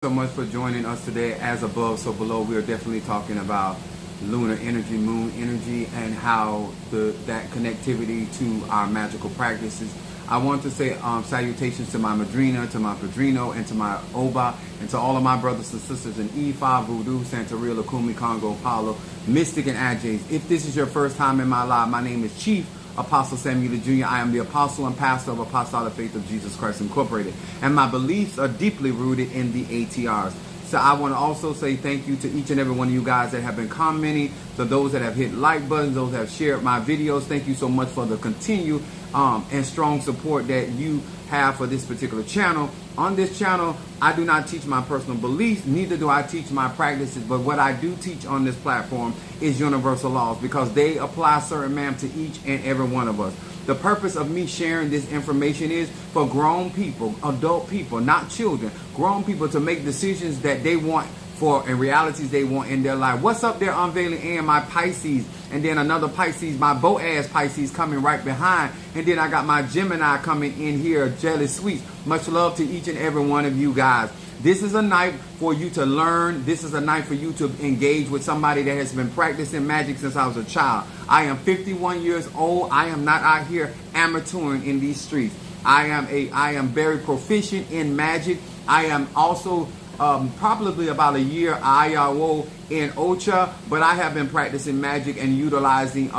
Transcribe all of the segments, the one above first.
So much for joining us today. As above, so below. We are definitely talking about lunar energy, moon energy, and how that connectivity to our magical practices. I want to say salutations to my Madrina, to my Padrino, and to my Oba, and to all of my brothers and sisters in E5, Voodoo, Santeria, Lakumi, Congo, Apollo, Mystic, and Adjays. If this is your first time in my life, my name is Chief Apostle Samuel Jr. I am the apostle and pastor of Apostolic Faith of Jesus Christ Incorporated. And my beliefs are deeply rooted in the ATRs. So I want to also say thank you to each and every one of you guys that have been commenting, to those that have hit like buttons, those that have shared my videos. Thank you so much for the continued and strong support that you have for this particular channel. On this channel, I do not teach my personal beliefs, neither do I teach my practices, but what I do teach on this platform is universal laws, because they apply certain ma'am to each and every one of us. The purpose of me sharing this information is for grown people, adult people, not children, grown people to make decisions that they want for and realities they want in their life. What's up there, Unveiling and my Pisces, and then another Pisces, my Boaz Pisces coming right behind, and then I got my Gemini coming in here, Jelly Sweets. Much love to each and every one of you guys. This is a night for you to learn. This is a night for you to engage with somebody that has been practicing magic since I was a child. I am 51 years old. I am not out here amateuring in these streets. I am very proficient in magic. I am also probably about a year IRO in Ocha, but I have been practicing magic and utilizing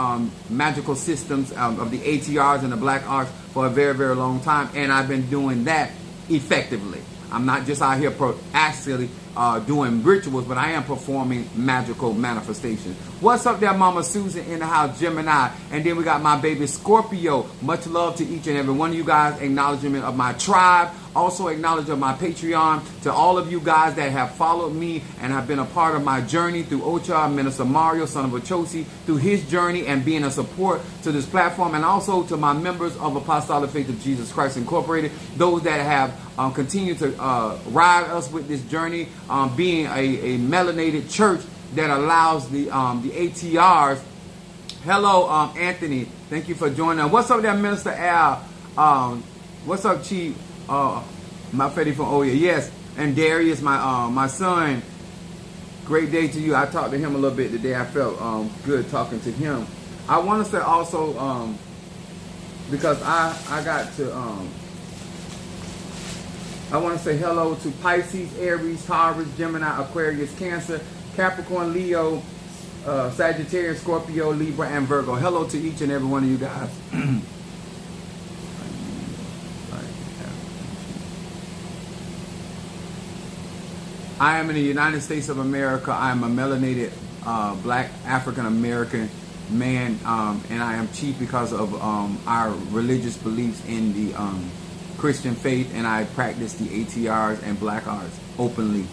magical systems of the ATRs and the black arts for a very, very long time, and I've been doing that effectively. I'm not just out here actually doing rituals, but I am performing magical manifestations. What's up there, Mama Susan in the house, Gemini, and then we got my baby Scorpio. Much love to each and every one of you guys. Acknowledgement of my tribe. Also acknowledge of my Patreon, to all of you guys that have followed me and have been a part of my journey through Ocha, Minister Mario, son of Ochosi, through his journey and being a support to this platform, and also to my members of Apostolic Faith of Jesus Christ Incorporated, those that have continued to ride us with this journey, being a melanated church that allows the ATRs. Hello, Anthony. Thank you for joining us. What's up there, Minister Al? What's up, Chief? My Fetty from Oya. Yes, and Darius, my son. Great day to you. I talked to him a little bit today. I felt good talking to him. I want to say also, because I got to, I want to say hello to Pisces, Aries, Taurus, Gemini, Aquarius, Cancer, Capricorn, Leo, Sagittarius, Scorpio, Libra, and Virgo. Hello to each and every one of you guys. I am in the United States of America. I am a melanated black African American man, and I am chief because of our religious beliefs in the Christian faith, and I practice the ATRs and black arts openly.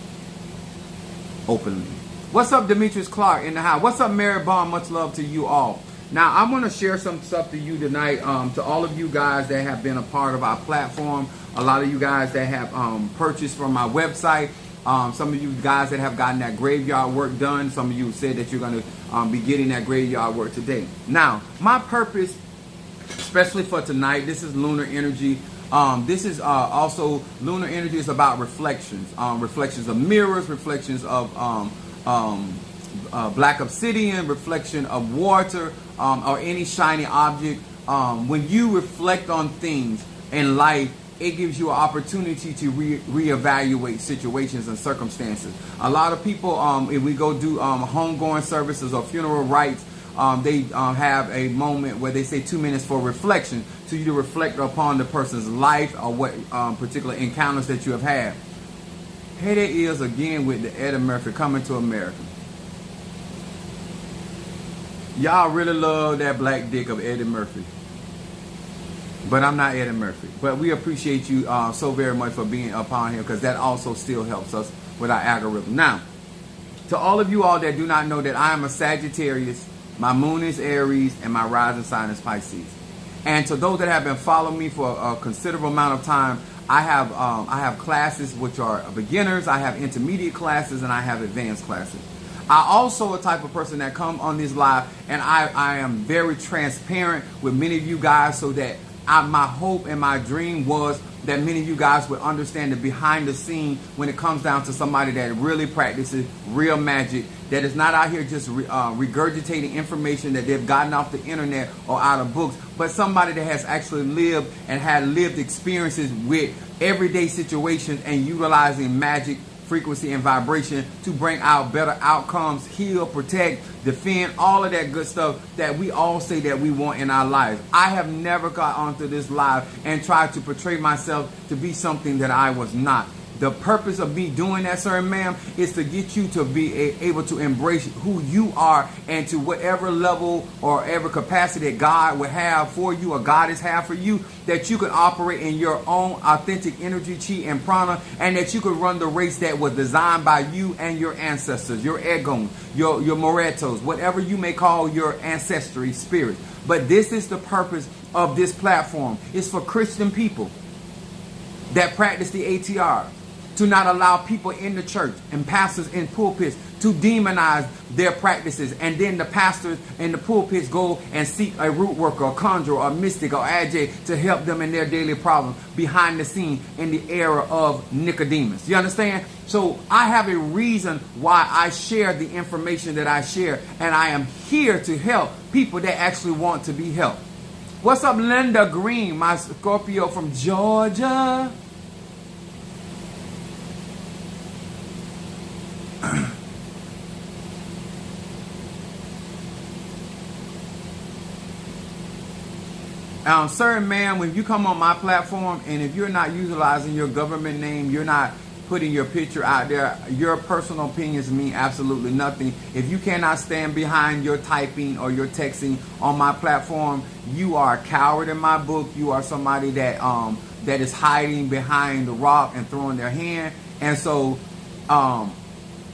What's up, Demetrius Clark in the house? What's up, Mary Bond? Much love to you all. Now, I want to share some stuff to you tonight, to all of you guys that have been a part of our platform, a lot of you guys that have purchased from my website, some of you guys that have gotten that graveyard work done. Some of you said that you're going to be getting that graveyard work today. Now, my purpose, especially for tonight, this is lunar energy. This is also, lunar energy is about reflections. Reflections of mirrors, reflections of black obsidian, reflection of water, or any shiny object. When you reflect on things in life, it gives you an opportunity to reevaluate situations and circumstances. A lot of people, if we go do homegoing services or funeral rites, they have a moment where they say 2 minutes for reflection, to you to reflect upon the person's life or what particular encounters that you have had. Here it is again with the Eddie Murphy Coming to America. Y'all really love that black dick of Eddie Murphy. But I'm not Eddie Murphy. But we appreciate you so very much for being upon here, because that also still helps us with our algorithm. Now, to all of you all that do not know that I am a Sagittarius, my moon is Aries, and my rising sign is Pisces. And to those that have been following me for a considerable amount of time, I have classes which are beginners, I have intermediate classes, and I have advanced classes. I also a type of person that come on this live, and I am very transparent with many of you guys, so that my hope and my dream was that many of you guys would understand the behind the scene when it comes down to somebody that really practices real magic, that is not out here just regurgitating information that they've gotten off the internet or out of books, but somebody that has actually lived and had lived experiences with everyday situations and utilizing magic, frequency, and vibration to bring out better outcomes, heal, protect, defend, all of that good stuff that we all say that we want in our lives. I have never got onto this live and tried to portray myself to be something that I was not. The purpose of me doing that, sir and ma'am, is to get you to be able to embrace who you are and to whatever level or ever capacity that God would have for you or God has have for you, that you can operate in your own authentic energy, chi, and prana, and that you could run the race that was designed by you and your ancestors, your Egon, your Moretos, whatever you may call your ancestry spirit. But this is the purpose of this platform. It's for Christian people that practice the ATR, to not allow people in the church and pastors in pulpits to demonize their practices, and then the pastors in the pulpits go and seek a root worker, a conjurer, a mystic, or agi to help them in their daily problems behind the scene in the era of Nicodemus. You understand? So I have a reason why I share the information that I share, and I am here to help people that actually want to be helped. What's up, Linda Green, my Scorpio from Georgia? Sir and ma'am, when you come on my platform, and if you're not utilizing your government name, you're not putting your picture out there, your personal opinions mean absolutely nothing. If you cannot stand behind your typing or your texting on my platform, you are a coward in my book. You are somebody that that is hiding behind the rock and throwing their hand. And so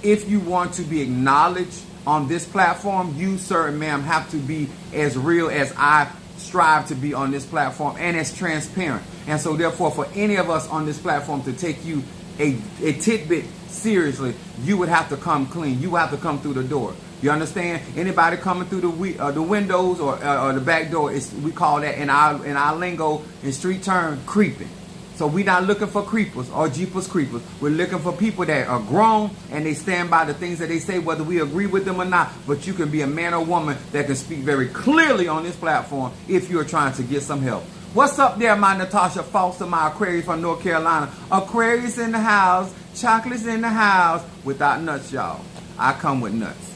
if you want to be acknowledged on this platform, you, sir and ma'am, have to be as real as I strive to be on this platform, and as transparent. And so therefore, for any of us on this platform to take you a tidbit seriously, you would have to come clean. You would have to come through the door. You understand? Anybody coming through the windows or the back door, we call that in our lingo, in street term, creeping. So we're not looking for creepers or Jeepers creepers. We're looking for people that are grown and they stand by the things that they say, whether we agree with them or not. But you can be a man or woman that can speak very clearly on this platform if you're trying to get some help. What's up there, my Natasha Foster, my Aquarius from North Carolina? Aquarius in the house, chocolates in the house, without nuts, y'all. I come with nuts.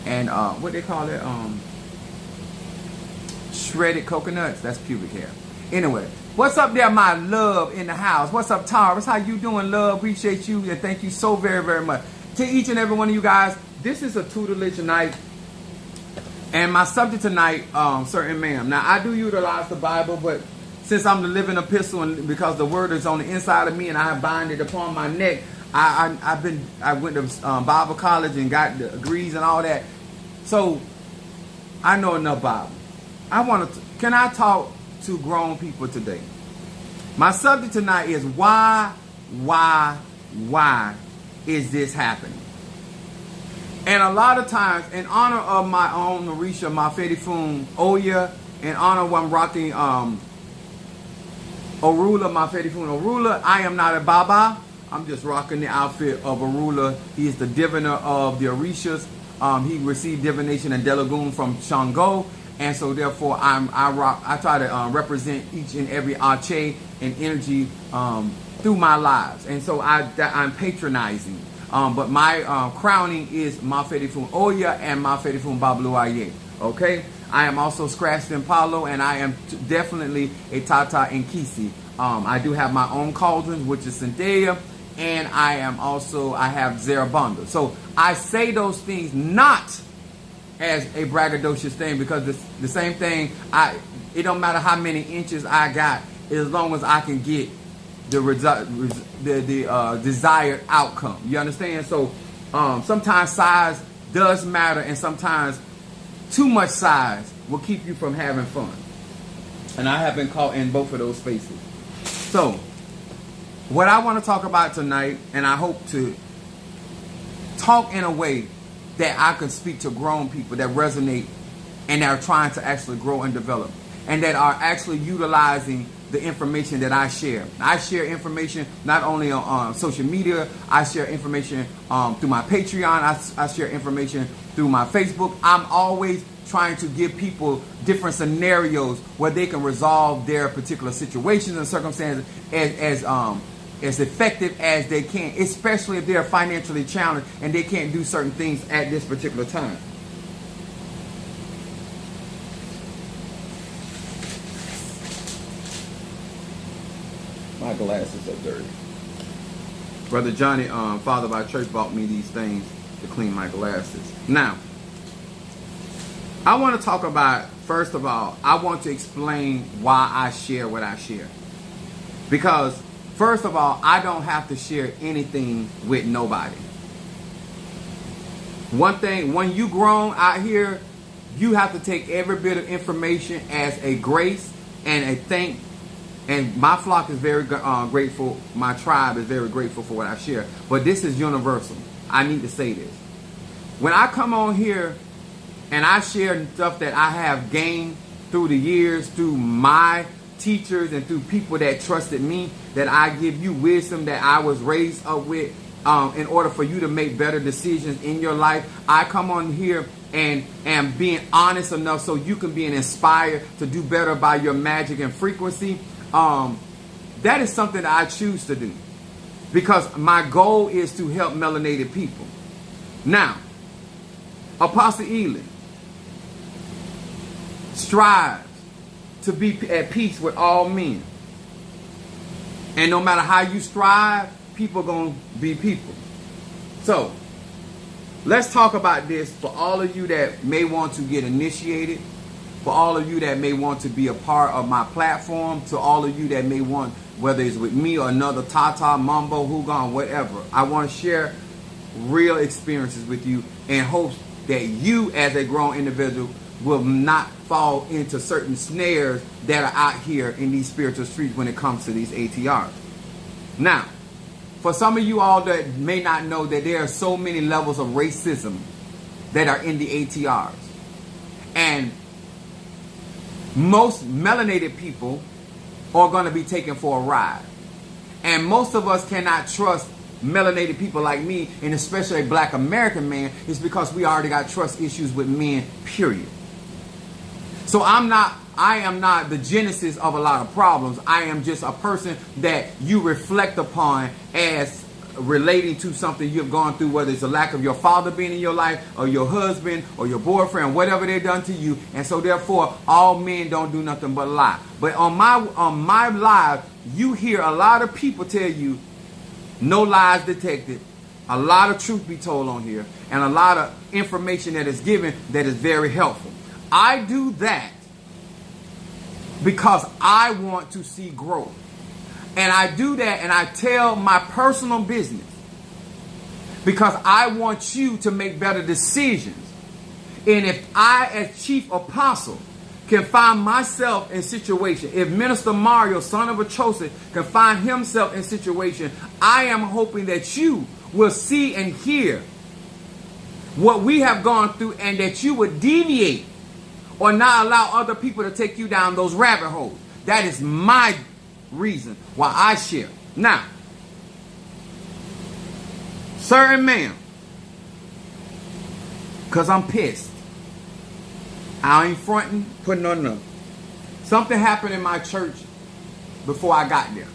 And what they call it? Shredded coconuts. That's pubic hair. Anyway. What's up there, my love in the house? What's up, Taurus? How you doing, love? Appreciate you, and thank you so very, very much. To each and every one of you guys, this is a tutelage tonight. And my subject tonight, sir and ma'am. Now, I do utilize the Bible, but since I'm the living epistle, and because the word is on the inside of me and I bind it upon my neck, I went to Bible college and got the degrees and all that. So, I know enough Bible. Can I talk to grown people today? My subject tonight is why is this happening? And a lot of times, in honor of my own Marisha Mafedifun Oya, in honor of I'm rocking Orula Mafedifun Orula, I am not a Baba. I'm just rocking the outfit of Orula. He is the diviner of the Orishas. He received divination and Delagoon from Shango. And so therefore, I try to represent each and every Ache and energy through my lives. And so I'm patronizing. But my crowning is Mafedifun Oya and Mafedifun Babluaye. Okay? I am also Scratched in Palo, and I am definitely a Tata and Kisi. I do have my own cauldrons, which is Cynthia, and I have Zarabanda. So I say those things not as a braggadocious thing, because the same thing, it don't matter how many inches I got, as long as I can get the desired outcome. You understand? So sometimes size does matter, and sometimes too much size will keep you from having fun. And I have been caught in both of those spaces. So what I want to talk about tonight, and I hope to talk in a way that I can speak to grown people that resonate and that are trying to actually grow and develop, and that are actually utilizing the information that I share. I share information not only on social media. I share information through my Patreon. I share information through my Facebook. I'm always trying to give people different scenarios where they can resolve their particular situations and circumstances as effective as they can, especially if they're financially challenged and they can't do certain things at this particular time. My glasses are dirty. Brother Johnny, Father by Church, bought me these things to clean my glasses. Now, I want to talk about, first of all, I want to explain why I share what I share. Because, first of all, I don't have to share anything with nobody. One thing, when you grown out here, you have to take every bit of information as a grace and a thank. And my flock is very grateful. My tribe is very grateful for what I share. But this is universal. I need to say this. When I come on here and I share stuff that I have gained through the years, through my teachers and through people that trusted me, that I give you wisdom that I was raised up with in order for you to make better decisions in your life. I come on here and am being honest enough so you can be inspired to do better by your magic and frequency. That is something that I choose to do because my goal is to help melanated people. Now, Apostle Ely strives to be at peace with all men. And no matter how you strive, people are going to be people. So, let's talk about this for all of you that may want to get initiated. For all of you that may want to be a part of my platform, to all of you that may want, whether it's with me or another Tata, Mambo, Hugon, whatever, I want to share real experiences with you in hopes that you as a grown individual will not fall into certain snares that are out here in these spiritual streets when it comes to these ATRs. Now, for some of you all that may not know that there are so many levels of racism that are in the ATRs. And most melanated people are going to be taken for a ride. And most of us cannot trust melanated people like me, and especially a black American man, is because we already got trust issues with men, period. So I am not the genesis of a lot of problems. I am just a person that you reflect upon as relating to something you've gone through, whether it's a lack of your father being in your life or your husband or your boyfriend, whatever they've done to you. And so therefore, all men don't do nothing but lie. But on my live, you hear a lot of people tell you, no lies detected, a lot of truth be told on here, and a lot of information that is given that is very helpful. I do that because I want to see growth. And I do that and I tell my personal business because I want you to make better decisions. And if I, as chief apostle, can find myself in situation, if Minister Mario, son of a Chosen, can find himself in situation, I am hoping that you will see and hear what we have gone through and that you would deviate or not allow other people to take you down those rabbit holes. That is my reason why I share. Now, sir and ma'am, because I'm pissed. I ain't fronting, putting on nothing. Something happened in my church before I got there.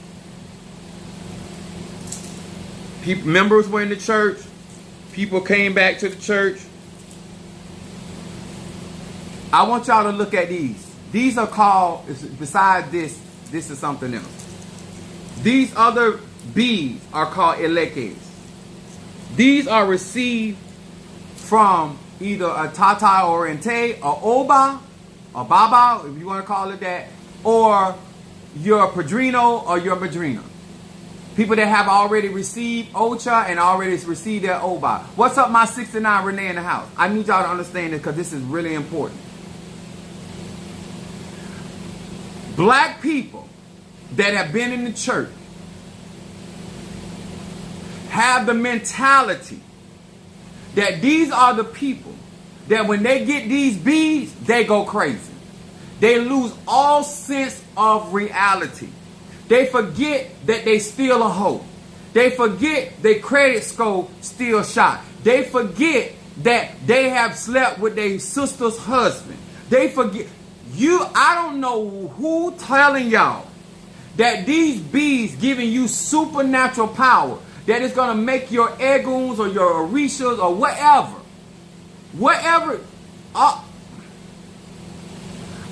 Members were in the church. People came back to the church. I want y'all to look at these. These are called, besides this is something else. These other beads are called elekes. These are received from either a Tata Oriente, or Oba, or Baba, if you want to call it that, or your Padrino or your Madrina. People that have already received Ocha and already received their Oba. What's up, my 69 Renee in the house? I need y'all to understand this because this is really important. Black people that have been in the church have the mentality that these are the people that when they get these beads, they go crazy. They lose all sense of reality. They forget that they still a hoe. They forget their credit score still shot. They forget that they have slept with their sister's husband. They forget. I don't know who telling y'all that these bees giving you supernatural power, that it's going to make your eguns or your orishas or whatever.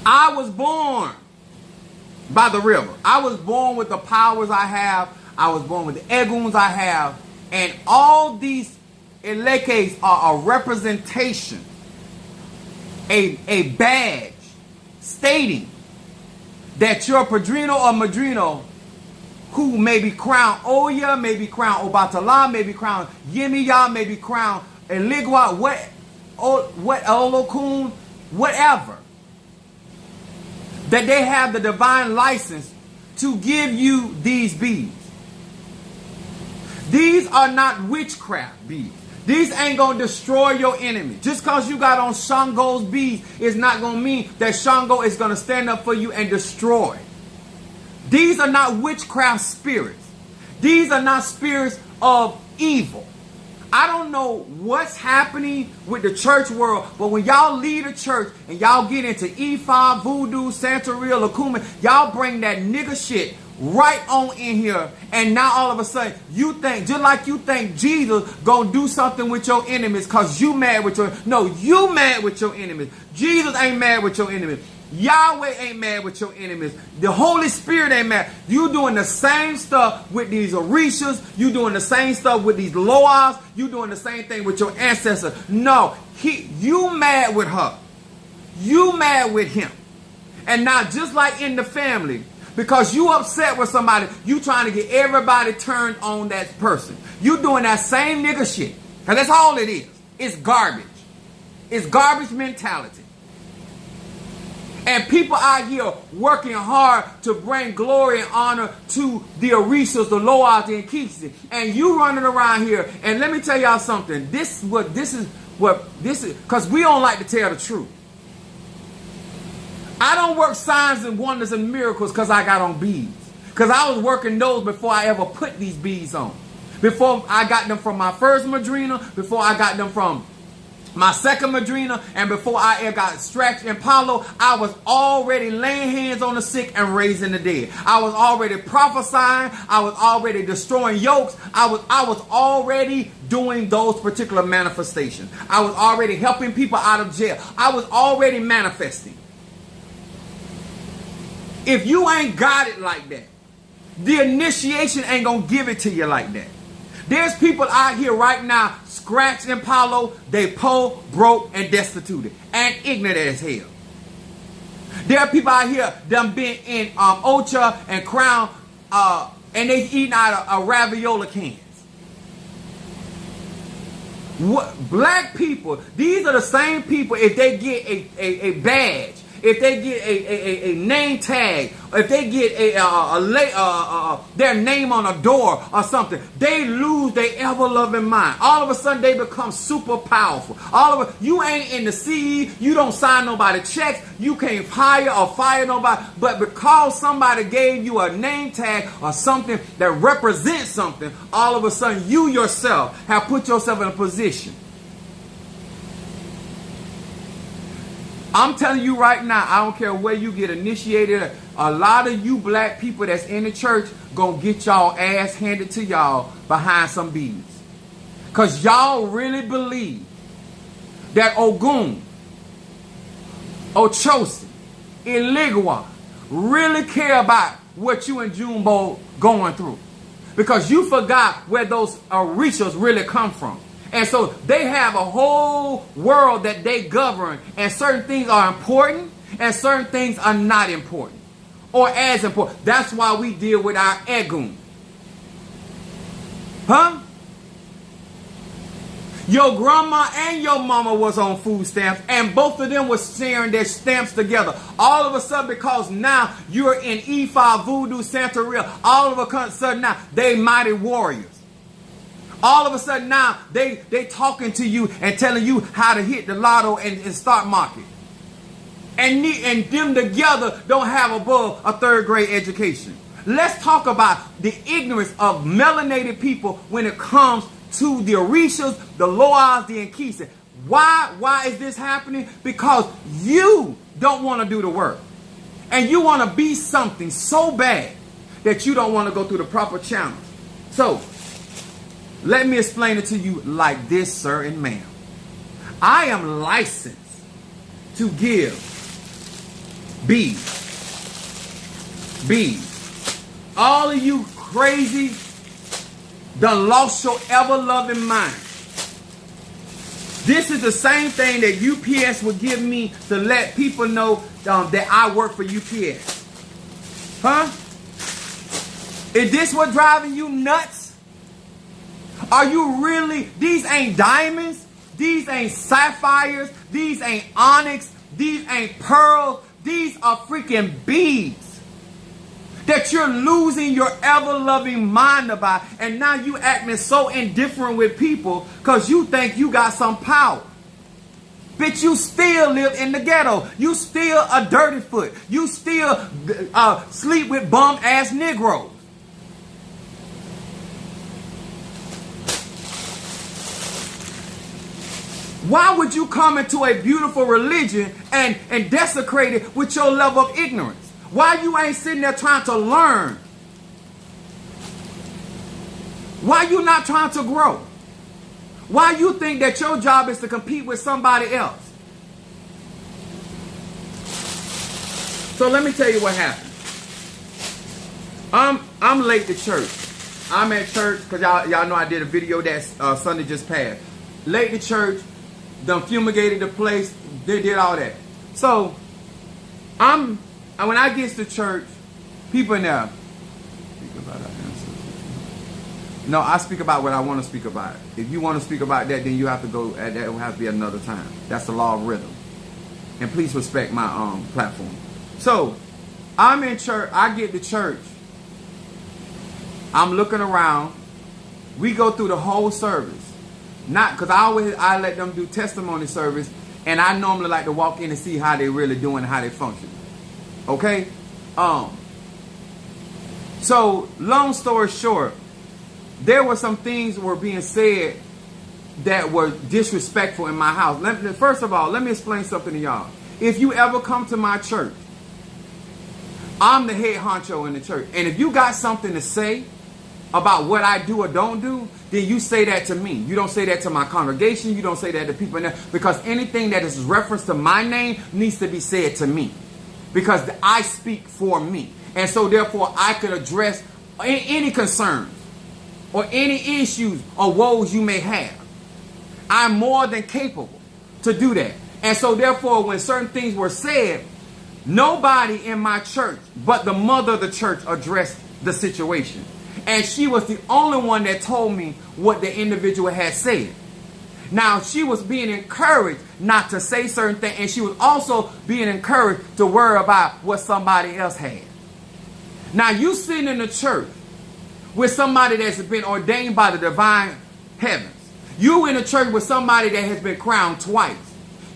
I was born by the river. I was born with the powers I have. I was born with the eguns I have. And all these elekes are a representation, a badge stating that your padrino or madrino, who may be crowned Oya, may be crowned Obatala, may be crowned Yemiya, may be crowned Eligwa, what Olokun, whatever, that they have the divine license to give you these beads. These are not witchcraft beads. These ain't going to destroy your enemy. Just because you got on Shango's beads is not going to mean that Shango is going to stand up for you and destroy. These are not witchcraft spirits. These are not spirits of evil. I don't know what's happening with the church world, but when y'all leave the church and y'all get into Ifa, Voodoo, Santeria, Lakuma, y'all bring that nigga shit right on in here, and now all of a sudden you think, just like you think Jesus gonna do something with your enemies because you mad with your, no, you mad with your enemies. Jesus ain't mad with your enemies. Yahweh ain't mad with your enemies. The Holy Spirit ain't mad. You doing the same stuff with these Orishas. You doing the same stuff with these Loas. You doing the same thing with your ancestors. No, you mad with her. You mad with him. And now just like in the family, because you upset with somebody, you trying to get everybody turned on that person. You doing that same nigga shit. Because that's all it is. It's garbage. It's garbage mentality. And people out here working hard to bring glory and honor to the Orishas, the Loas, the Nkisi. And you running around here. And let me tell y'all something. This is, because we don't like to tell the truth. I don't work signs and wonders and miracles because I got on beads. Because I was working those before I ever put these beads on. Before I got them from my first madrina, before I got them from my second madrina, and before I ever got stretched in Palo, I was already laying hands on the sick and raising the dead. I was already prophesying. I was already destroying yokes. I was already doing those particular manifestations. I was already helping people out of jail. I was already manifesting. If you ain't got it like that, the initiation ain't gonna give it to you like that. There's people out here right now, scratched in Palo, they poor, broke, and destituted, and ignorant as hell. There are people out here that been in Ocha and Crown, and they eating out of raviola cans. Black people, these are the same people, if they get a badge, if they get a name tag, if they get their name on a door or something, they lose their ever-loving mind. All of a sudden, they become super powerful. You ain't in the CE, you don't sign nobody checks, you can't hire or fire nobody, but because somebody gave you a name tag or something that represents something, all of a sudden, you yourself have put yourself in a position. I'm telling you right now, I don't care where you get initiated. A lot of you black people that's in the church gonna get y'all ass handed to y'all behind some beads. Because y'all really believe that Ogun, Ochosi, Iligwa really care about what you and Jumbo going through. Because you forgot where those Orishas really come from. And so they have a whole world that they govern, and certain things are important and certain things are not important or as important. That's why we deal with our Egun. Huh? Your grandma and your mama was on food stamps, and both of them was sharing their stamps together. All of a sudden, because now you're in Ifa, Voodoo, Santeria, all of a sudden now they mighty warriors. All of a sudden now, they talking to you and telling you how to hit the lotto and stock market. and them together don't have above a third grade education. Let's talk about the ignorance of melanated people when it comes to the Orishas, the Loas, the Ankisa. Why is this happening? Because you don't want to do the work. And you want to be something so bad that you don't want to go through the proper channels. So, let me explain it to you like this, sir and ma'am. I am licensed to give beads. All of you crazy done lost your ever-loving mind. This is the same thing that UPS would give me to let people know that I work for UPS. Huh? Is this what driving you nuts? Are you really? These ain't diamonds. These ain't sapphires. These ain't onyx. These ain't pearls. These are freaking beads that you're losing your ever-loving mind about. And now you acting so indifferent with people because you think you got some power. Bitch, you still live in the ghetto. You still a dirty foot. You still sleep with bum-ass Negroes. Why would you come into a beautiful religion and desecrate it with your level of ignorance? Why you ain't sitting there trying to learn? Why you not trying to grow? Why you think that your job is to compete with somebody else? So let me tell you what happened. I'm late to church. I'm at church because y'all know I did a video that Sunday just passed. Late to church, done fumigated the place, they did all that. So when I get to church, people in there speak about that. No, I speak about what I want to speak about. If you want to speak about that, then you have to go. That will have to be another time. That's the law of rhythm. And please respect my platform. So I'm in church. I get to church. I'm looking around. We go through the whole service. Not because I let them do testimony service, and I normally like to walk in and see how they really doing and how they function. Okay? So long story short, there were some things that were being said that were disrespectful in my house. First of all, let me explain something to y'all. If you ever come to my church, I'm the head honcho in the church. And if you got something to say about what I do or don't do, then you say that to me. You don't say that to my congregation. You don't say that to people in there. Because anything that is reference to my name needs to be said to me. Because I speak for me. And so therefore I could address any concerns or any issues or woes you may have. I'm more than capable to do that. And so therefore when certain things were said, nobody in my church but the mother of the church addressed the situation. And she was the only one that told me what the individual had said. Now, she was being encouraged not to say certain things, and she was also being encouraged to worry about what somebody else had. Now, you sitting in the church with somebody that's been ordained by the divine heavens. You in the church with somebody that has been crowned twice.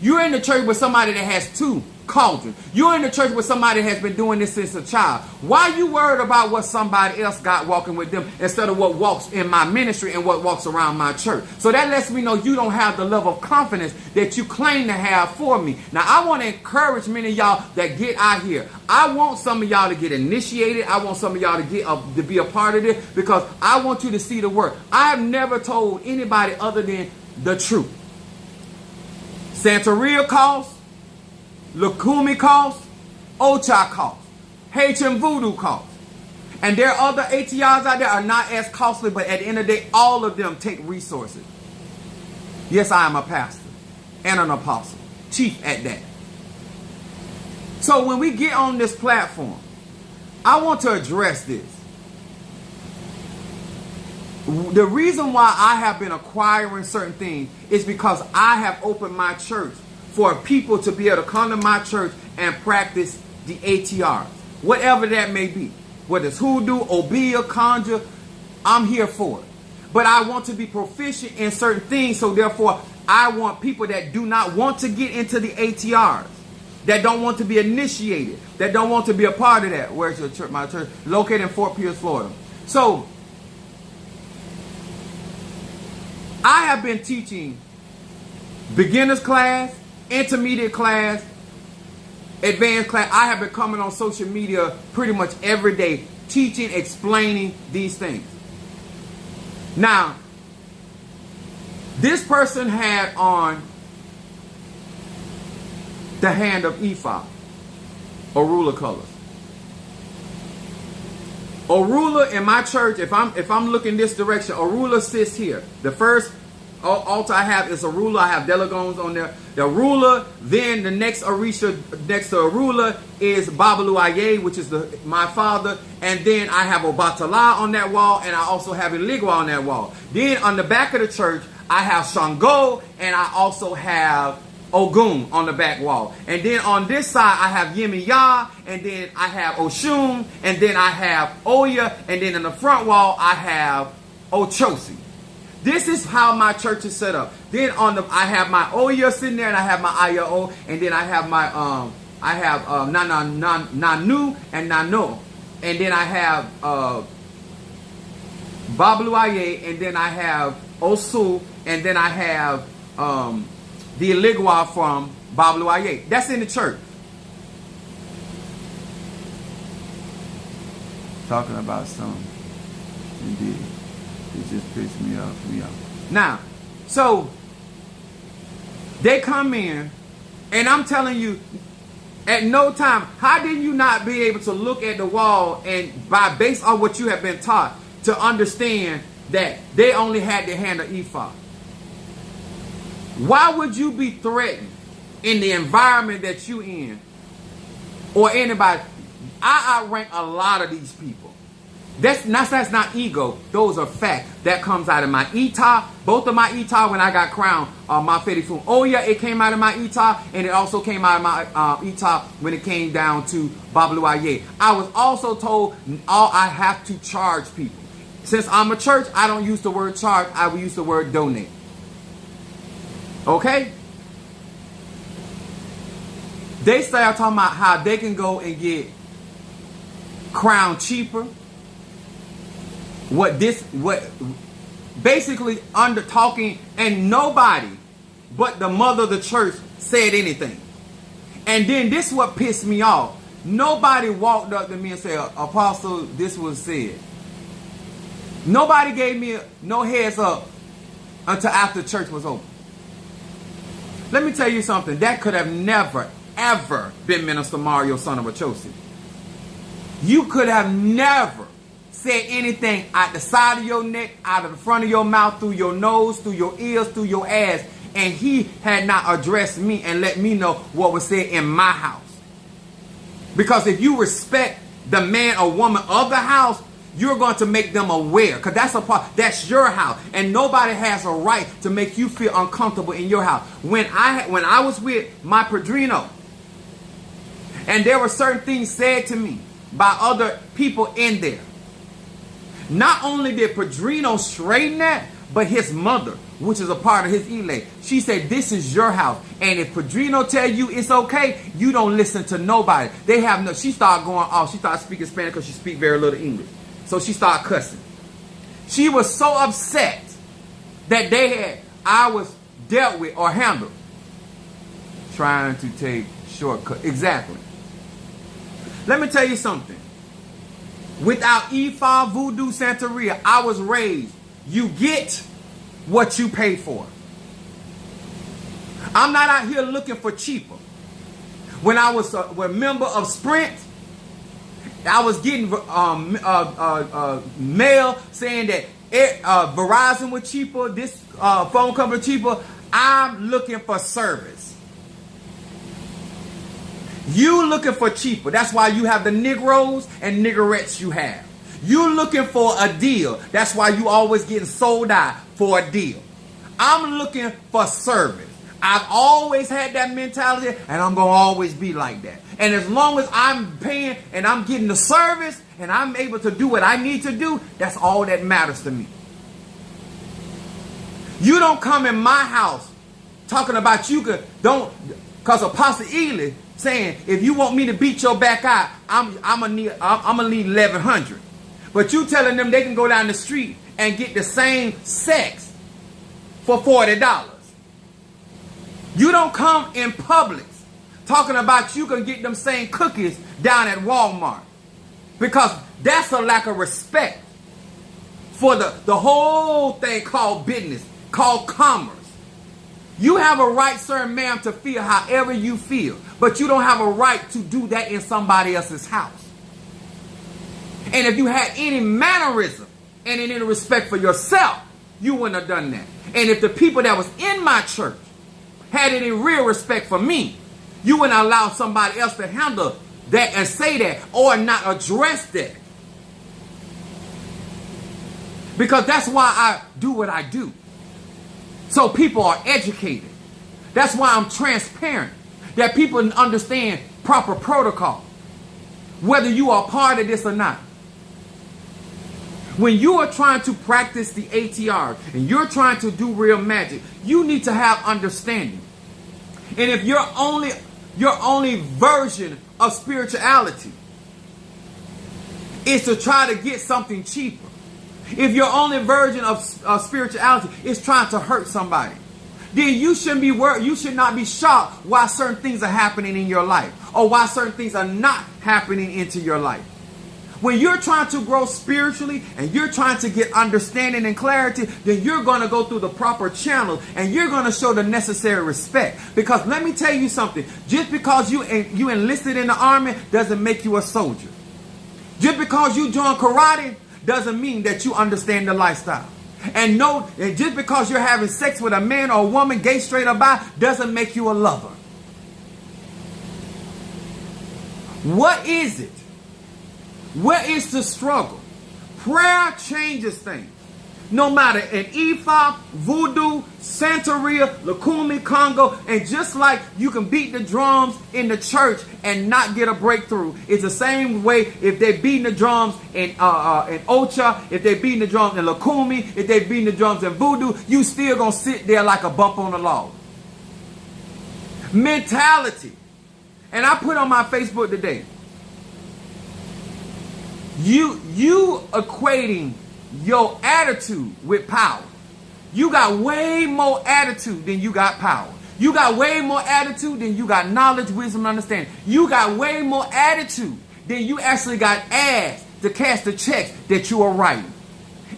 You're in the church with somebody that has 2 cauldrons. You're in the church with somebody that has been doing this since a child. Why you worried about what somebody else got walking with them instead of what walks in my ministry and what walks around my church? So that lets me know you don't have the level of confidence that you claim to have for me. Now, I want to encourage many of y'all that get out here. I want some of y'all to get initiated. I want some of y'all to be a part of this because I want you to see the work. I have never told anybody other than the truth. Santeria costs, Lukumi costs, Ocha costs, Haitian Voodoo costs. And there are other ATRs out there are not as costly, but at the end of the day, all of them take resources. Yes, I am a pastor and an apostle, chief at that. So when we get on this platform, I want to address this. The reason why I have been acquiring certain things is because I have opened my church for people to be able to come to my church and practice the ATRs, whatever that may be. Whether it's hoodoo, obeah, conjure, I'm here for it. But I want to be proficient in certain things, so therefore I want people that do not want to get into the ATRs that don't want to be initiated, that don't want to be a part of that. Where's your church? My church, located in Fort Pierce, Florida. So, I have been teaching beginners class, intermediate class, advanced class. I have been coming on social media pretty much every day, teaching, explaining these things. Now, this person had on the hand of ephod, or ruler colors. A ruler in my church, if I'm looking this direction, a ruler sits here. The first altar I have is a ruler. I have delegons on there. The ruler, then the next Orisha next to a ruler is Babalu Aye, which is my father. And then I have Obatala on that wall, and I also have Eligwa on that wall. Then on the back of the church, I have Shango, and I also have Ogun on the back wall. And then on this side, I have Yemiya, and then I have Oshun, and then I have Oya, and then in the front wall, I have Ochosi. This is how my church is set up. Then I have my Oya sitting there, and I have my Ayao, and then I have my Nanu and Nano, and then I have Bablu Aye, and then I have Osu, and then I have the Eligwa from Bablu Aye. That's in the church. Talking about some, indeed. It just pissed me off. Now, so they come in, and I'm telling you, at no time, how did you not be able to look at the wall and based on what you have been taught to understand that they only had the hand of ephod? Why would you be threatened in the environment that you in, or anybody? I outrank a lot of these people. That's not ego. Those are facts. That comes out of my Ita. Both of my Ita when I got crowned, my Fedifun. Oh yeah, it came out of my Ita, and it also came out of my Ita when it came down to Bablu Aye. I was also told I have to charge people. Since I'm a church, I don't use the word charge. I will use the word donate. Okay? They start talking about how they can go and get crowned cheaper. Basically under talking, and nobody but the mother of the church said anything. And then this is what pissed me off. Nobody walked up to me and said, Apostle, this was said. Nobody gave me no heads up until after church was over. Let me tell you something. That could have never, ever been Minister Mario, son of Achosi. You could have never said anything out the side of your neck, out of the front of your mouth, through your nose, through your ears, through your ass, and he had not addressed me and let me know what was said in my house. Because if you respect the man or woman of the house, you're going to make them aware, because that's your house, and nobody has a right to make you feel uncomfortable in your house. When I was with my padrino, and there were certain things said to me by other people in there, not only did Padrino straighten that, but his mother, which is a part of his elect, she said, this is your house. And if Padrino tell you it's okay, you don't listen to nobody. She started going off. She started speaking Spanish because she speaks very little English. So she started cussing. She was so upset that I was dealt with or handled. Trying to take shortcut. Exactly. Let me tell you something. Without Ifa, Voodoo, Santeria, I was raised. You get what you pay for. I'm not out here looking for cheaper. When I was a member of Sprint, I was getting mail saying that Verizon was cheaper, this phone company cheaper. I'm looking for service. You looking for cheaper. That's why you have the Negroes and niggerettes you have. You looking for a deal. That's why you always getting sold out for a deal. I'm looking for service. I've always had that mentality, and I'm going to always be like that. And as long as I'm paying and I'm getting the service and I'm able to do what I need to do, that's all that matters to me. You don't come in my house talking about because Apostle Ely saying, if you want me to beat your back out, I'm gonna need 1,100. But you telling them they can go down the street and get the same sex for $40. You don't come in Publix talking about you can get them same cookies down at Walmart, because that's a lack of respect for the whole thing called business, called commerce. You have a right, sir and ma'am, to feel however you feel, but you don't have a right to do that in somebody else's house. And if you had any mannerism and any respect for yourself, you wouldn't have done that. And if the people that was in my church had any real respect for me, you wouldn't allow somebody else to handle that and say that or not address that. Because that's why I do what I do. So people are educated. That's why I'm transparent. That people understand proper protocol, whether you are part of this or not. When you are trying to practice the ATR and you're trying to do real magic, you need to have understanding. And if your only version of spirituality is to try to get something cheaper, if your only version of spirituality is trying to hurt somebody, then you shouldn't be worried. You should not be shocked why certain things are happening in your life or why certain things are not happening into your life. When you're trying to grow spiritually and you're trying to get understanding and clarity, then you're going to go through the proper channel and you're going to show the necessary respect. Because let me tell you something. Just because you enlisted in the army doesn't make you a soldier. Just because you join karate doesn't mean that you understand the lifestyle. And just because you're having sex with a man or a woman, gay, straight, or bi, doesn't make you a lover. What is it? Where is the struggle? Prayer changes things. No matter in Ifa, Voodoo, Santeria, Lukumi, Congo, and just like you can beat the drums in the church and not get a breakthrough, it's the same way if they're beating the drums in Ocha, if they're beating the drums in Lukumi, if they're beating the drums in Voodoo, you still gonna sit there like a bump on the log. Mentality. And I put on my Facebook today, you equating your attitude with power. You got way more attitude than you got power. You got way more attitude than you got knowledge, wisdom, and understanding. You got way more attitude than you actually got ass to cash the checks that you are writing.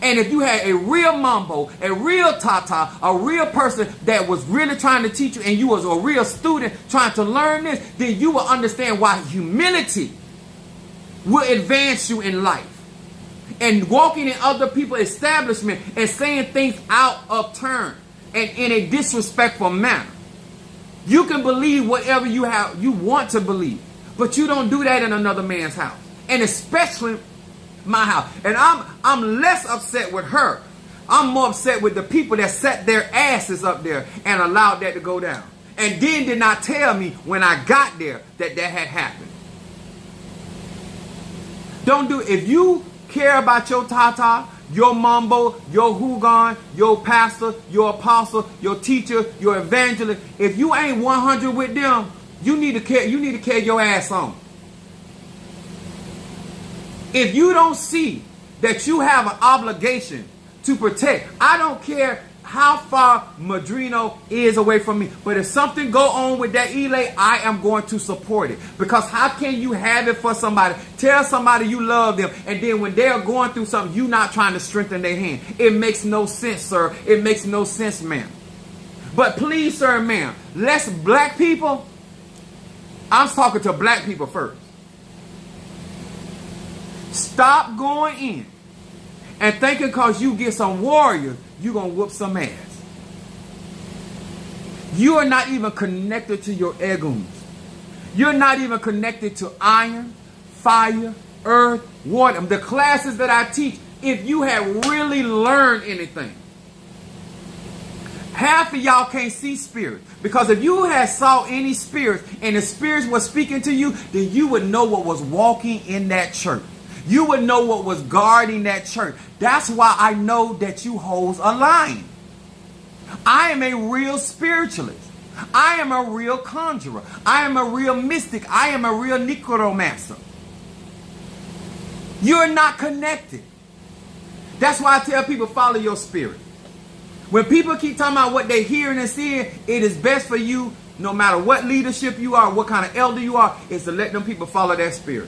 And if you had a real mambo, a real tata, a real person that was really trying to teach you, and you was a real student trying to learn this, then you will understand why humility will advance you in life. And walking in other people's establishment and saying things out of turn and in a disrespectful manner. You can believe whatever you want to believe, but you don't do that in another man's house, and especially my house. And I'm less upset with her. I'm more upset with the people that set their asses up there and allowed that to go down, and then did not tell me when I got there that had happened. Don't do it. If you care about your tata, your mambo, your hugon, your pastor, your apostle, your teacher, your evangelist, if you ain't 100 with them, you need to carry your ass on. If you don't see that you have an obligation to protect, I don't care how far Madrino is away from me, but if something go on with that Elay, I am going to support it. Because how can you have it for somebody, tell somebody you love them, and then when they're going through something, you not trying to strengthen their hand? It makes no sense, sir. It makes no sense, ma'am. But please, sir and ma'am, let's black people, I'm talking to black people first. Stop going in and thinking because you get some warriors, you're going to whoop some ass. You are not even connected to your egoons. You're not even connected to iron, fire, earth, water. The classes that I teach, if you had really learned anything, half of y'all can't see spirits. Because if you had saw any spirits and the spirits were speaking to you, then you would know what was walking in that church. You would know what was guarding that church. That's why I know that you hoes a line. I am a real spiritualist. I am a real conjurer. I am a real mystic. I am a real necromancer. You're not connected. That's why I tell people, follow your spirit. When people keep talking about what they're hearing and seeing, it is best for you, no matter what leadership you are, what kind of elder you are, is to let them people follow their spirit.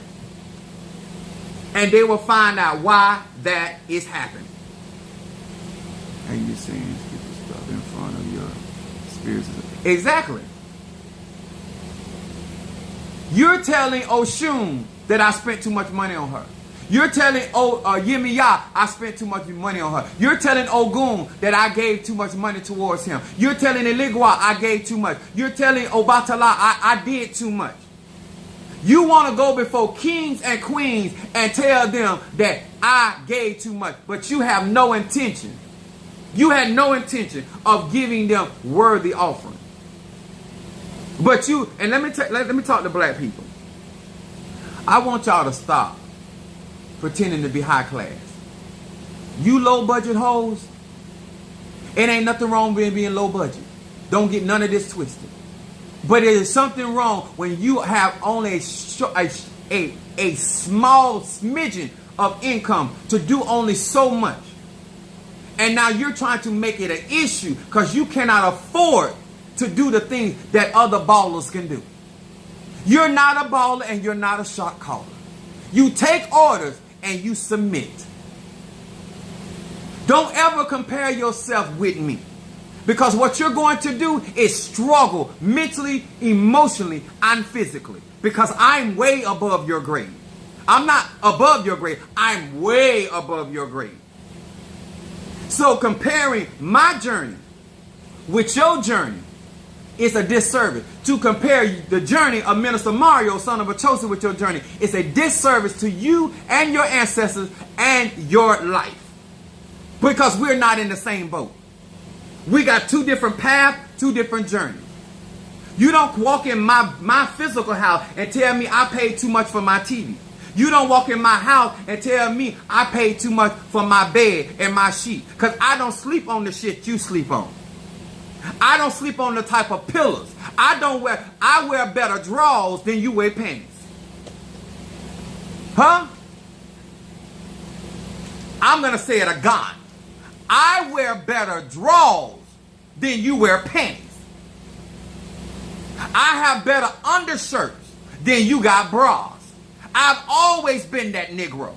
And they will find out why that is happening. And you're saying people stuff in front of your spirits. Exactly. You're telling Oshun that I spent too much money on her. You're telling Yemiya I spent too much money on her. You're telling Ogun that I gave too much money towards him. You're telling Eligwa I gave too much. You're telling Obatala I did too much. You want to go before kings and queens and tell them that I gave too much, but you have no intention. You had no intention of giving them worthy offering. But you, and let me talk to black people. I want y'all to stop pretending to be high class. You low budget hoes, it ain't nothing wrong with being low budget. Don't get none of this twisted. But there is something wrong when you have only a small smidgen of income to do only so much. And now you're trying to make it an issue because you cannot afford to do the things that other ballers can do. You're not a baller and you're not a shot caller. You take orders and you submit. Don't ever compare yourself with me. Because what you're going to do is struggle mentally, emotionally, and physically. Because I'm way above your grade. I'm not above your grade. I'm way above your grade. So comparing my journey with your journey is a disservice. To compare the journey of Minister Mario, son of Achosa, with your journey is a disservice to you and your ancestors and your life. Because we're not in the same boat. We got two different paths, two different journeys. You don't walk in my physical house and tell me I paid too much for my TV. You don't walk in my house and tell me I paid too much for my bed and my sheet. Because I don't sleep on the shit you sleep on. I don't sleep on the type of pillows. I wear better drawers than you wear panties. Huh? I'm going to say it again. I wear better drawers than you wear panties. I have better undershirts than you got bras. I've always been that Negro.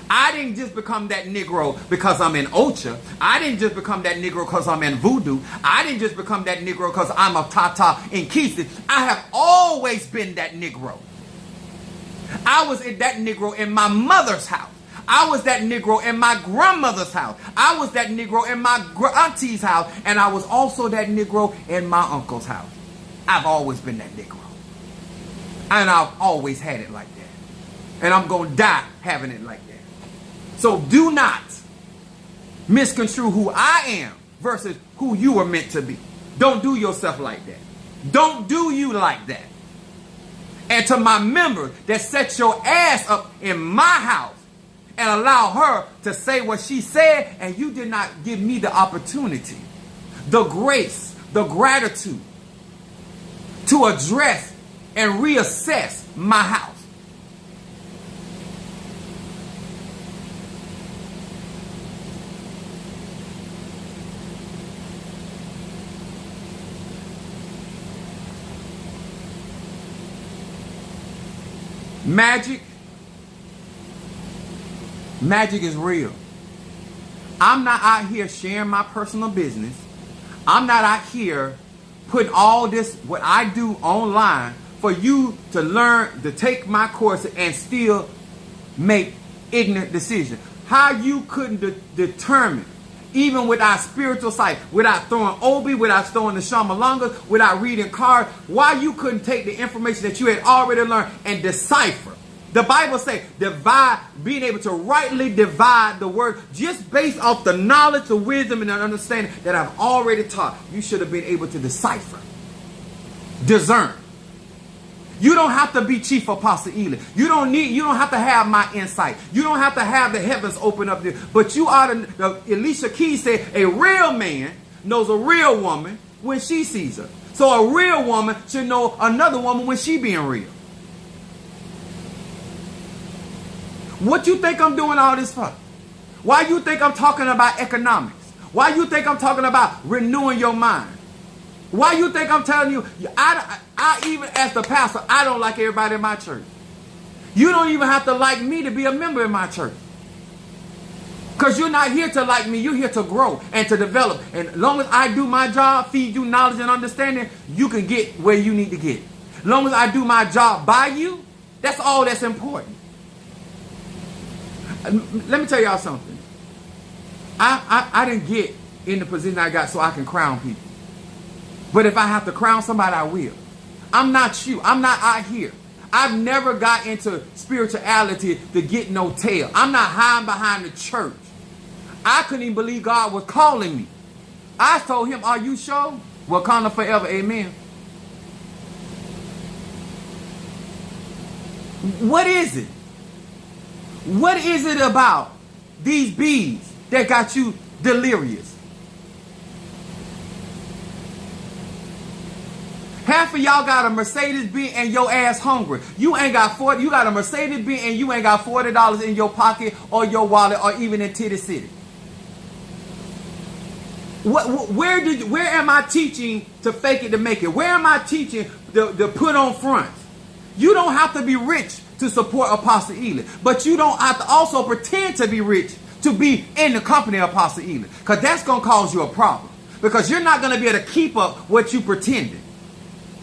I didn't just become that Negro because I'm in Ocha. I didn't just become that Negro because I'm in Voodoo. I didn't just become that Negro because I'm a Tata in Keystone. I have always been that Negro. I was that Negro in my mother's house. I was that Negro in my grandmother's house. I was that Negro in my auntie's house. And I was also that Negro in my uncle's house. I've always been that Negro. And I've always had it like that. And I'm going to die having it like that. So do not misconstrue who I am versus who you were meant to be. Don't do yourself like that. Don't do you like that. And to my members that set your ass up in my house and allow her to say what she said, and you did not give me the opportunity, the grace, the gratitude to address and reassess my house. Magic is real. I'm not out here sharing my personal business. I'm not out here putting all this, what I do, online for you to learn, to take my course and still make ignorant decisions. How you couldn't determine, even without spiritual sight, without throwing Obi, without throwing the Shamalangas, without reading cards, why you couldn't take the information that you had already learned and decipher. The Bible says, being able to rightly divide the word just based off the knowledge, the wisdom, and the understanding that I've already taught. You should have been able to decipher, discern. You don't have to be Chief Apostle Eli. You don't have to have my insight. You don't have to have the heavens open up there. But you ought to, Alicia Keys said, a real man knows a real woman when she sees her. So a real woman should know another woman when she being real. What you think I'm doing all this for? Why you think I'm talking about economics? Why you think I'm talking about renewing your mind? Why you think I'm telling you, I even as the pastor, I don't like everybody in my church. You don't even have to like me to be a member in my church. Because you're not here to like me, you're here to grow and to develop. And as long as I do my job, feed you knowledge and understanding, you can get where you need to get. As long as I do my job by you, that's all that's important. Let me tell y'all something. I didn't get in the position I got so I can crown people. But if I have to crown somebody, I will. I'm not you. I'm not out here. I've never got into spirituality to get no tail. I'm not hiding behind the church. I couldn't even believe God was calling me. I told him, are you sure? Wakanda forever, amen. What is it? What is it about these bees that got you delirious? Half of y'all got a Mercedes-Benz and your ass hungry. You ain't got 40. You got a Mercedes-Benz and you ain't got $40 in your pocket or your wallet or even in Titty City. Where am I teaching to fake it to make it? Where am I teaching to put on fronts? You don't have to be rich to support Apostle Ely, but you don't have to also pretend to be rich to be in the company of Apostle Ely, because that's going to cause you a problem, because you're not going to be able to keep up what you pretended.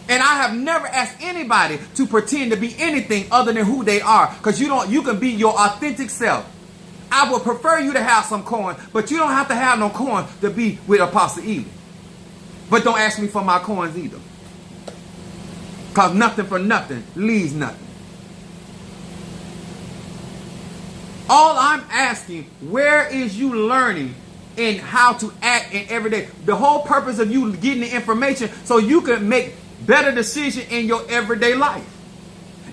And I have never asked anybody to pretend to be anything other than who they are, because you can be your authentic self. I would prefer you to have some coin, but you don't have to have no coin to be with Apostle Ely. But don't ask me for my coins either, because nothing for nothing leaves nothing. All I'm asking, where is you learning in how to act in every day? The whole purpose of you getting the information so you can make better decisions in your everyday life,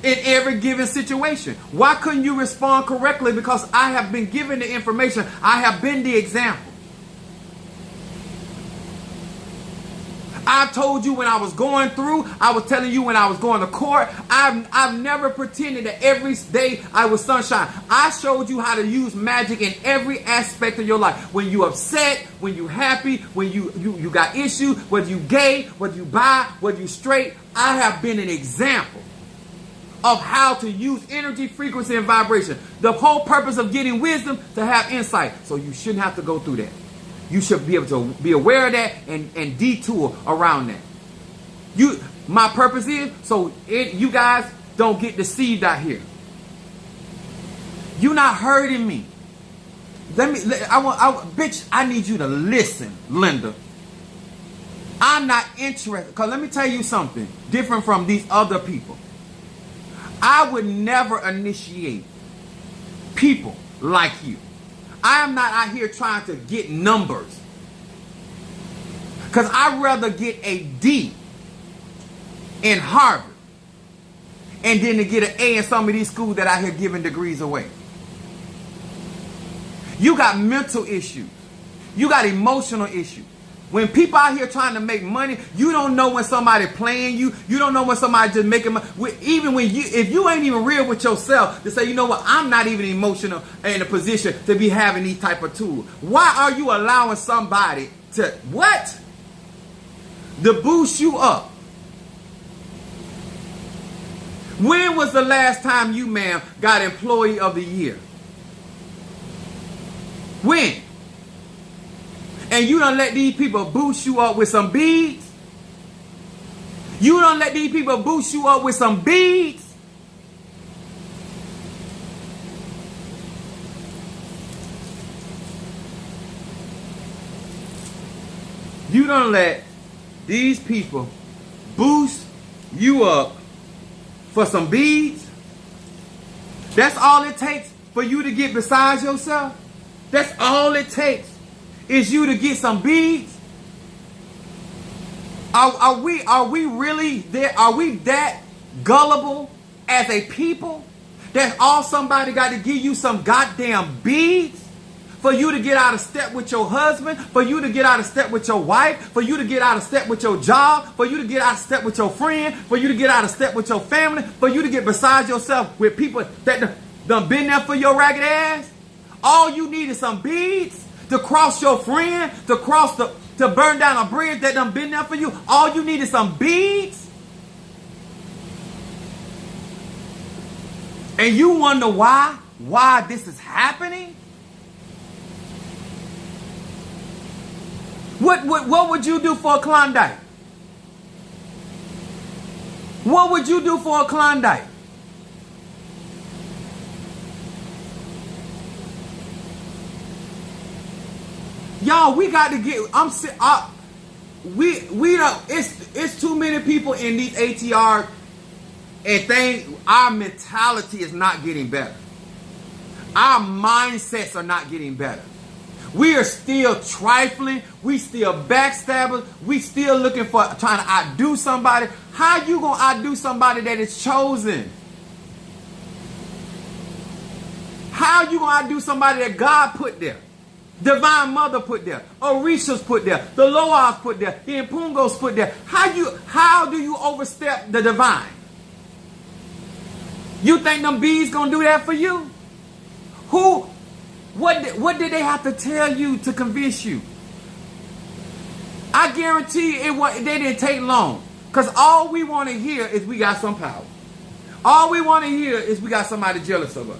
in every given situation. Why couldn't you respond correctly? Because I have been given the information. I have been the example. I told you when I was going through. I was telling you when I was going to court. I've never pretended that every day I was sunshine. I showed you how to use magic in every aspect of your life. When you upset, when you happy, when you got issues, whether you gay, whether you bi, whether you straight. I have been an example of how to use energy, frequency, and vibration. The whole purpose of getting wisdom, to have insight. So you shouldn't have to go through that. You should be able to be aware of that and detour around that. My purpose is so you guys don't get deceived out here. You're not hurting me. Bitch, I need you to listen, Linda. I'm not interested. Because let me tell you something different from these other people. I would never initiate people like you. I am not out here trying to get numbers. Because I'd rather get a D in Harvard and then to get an A in some of these schools that out here giving degrees away. You got mental issues. You got emotional issues. When people out here trying to make money, you don't know when somebody playing you. You don't know when somebody just making money. Even if you ain't even real with yourself to say, you know what, I'm not even emotional in a position to be having these type of tools. Why are you allowing somebody to boost you up? When was the last time you, ma'am, got Employee of the Year? When? And you don't let these people boost you up with some beads? You don't let these people boost you up with some beads? You don't let these people boost you up for some beads? That's all it takes for you to get beside yourself? That's all it takes? Is you to get some beads? Are we really there? Are we that gullible as a people that all somebody got to give you some goddamn beads for you to get out of step with your husband, for you to get out of step with your wife, for you to get out of step with your job, for you to get out of step with your friend, for you to get out of step with your family, for you to get beside yourself with people that done been there for your ragged ass. All you need is some beads to cross your friend, to burn down a bridge that done been there for you. All you need is some beads. And you wonder why this is happening? What would you do for a Klondike? What would you do for a Klondike? Y'all, we got to get. We don't. It's too many people in these ATR and things. Our mentality is not getting better. Our mindsets are not getting better. We are still trifling. We still backstabbers. We still looking for trying to outdo somebody. How you gonna outdo somebody that is chosen? How you gonna outdo somebody that God put there? Divine Mother put there. Orishas put there. The Loas put there. The Impungos put there. How do you overstep the divine? You think them bees gonna do that for you? What did they have to tell you to convince you? I guarantee they didn't take long. Because all we want to hear is we got some power. All we want to hear is we got somebody jealous of us.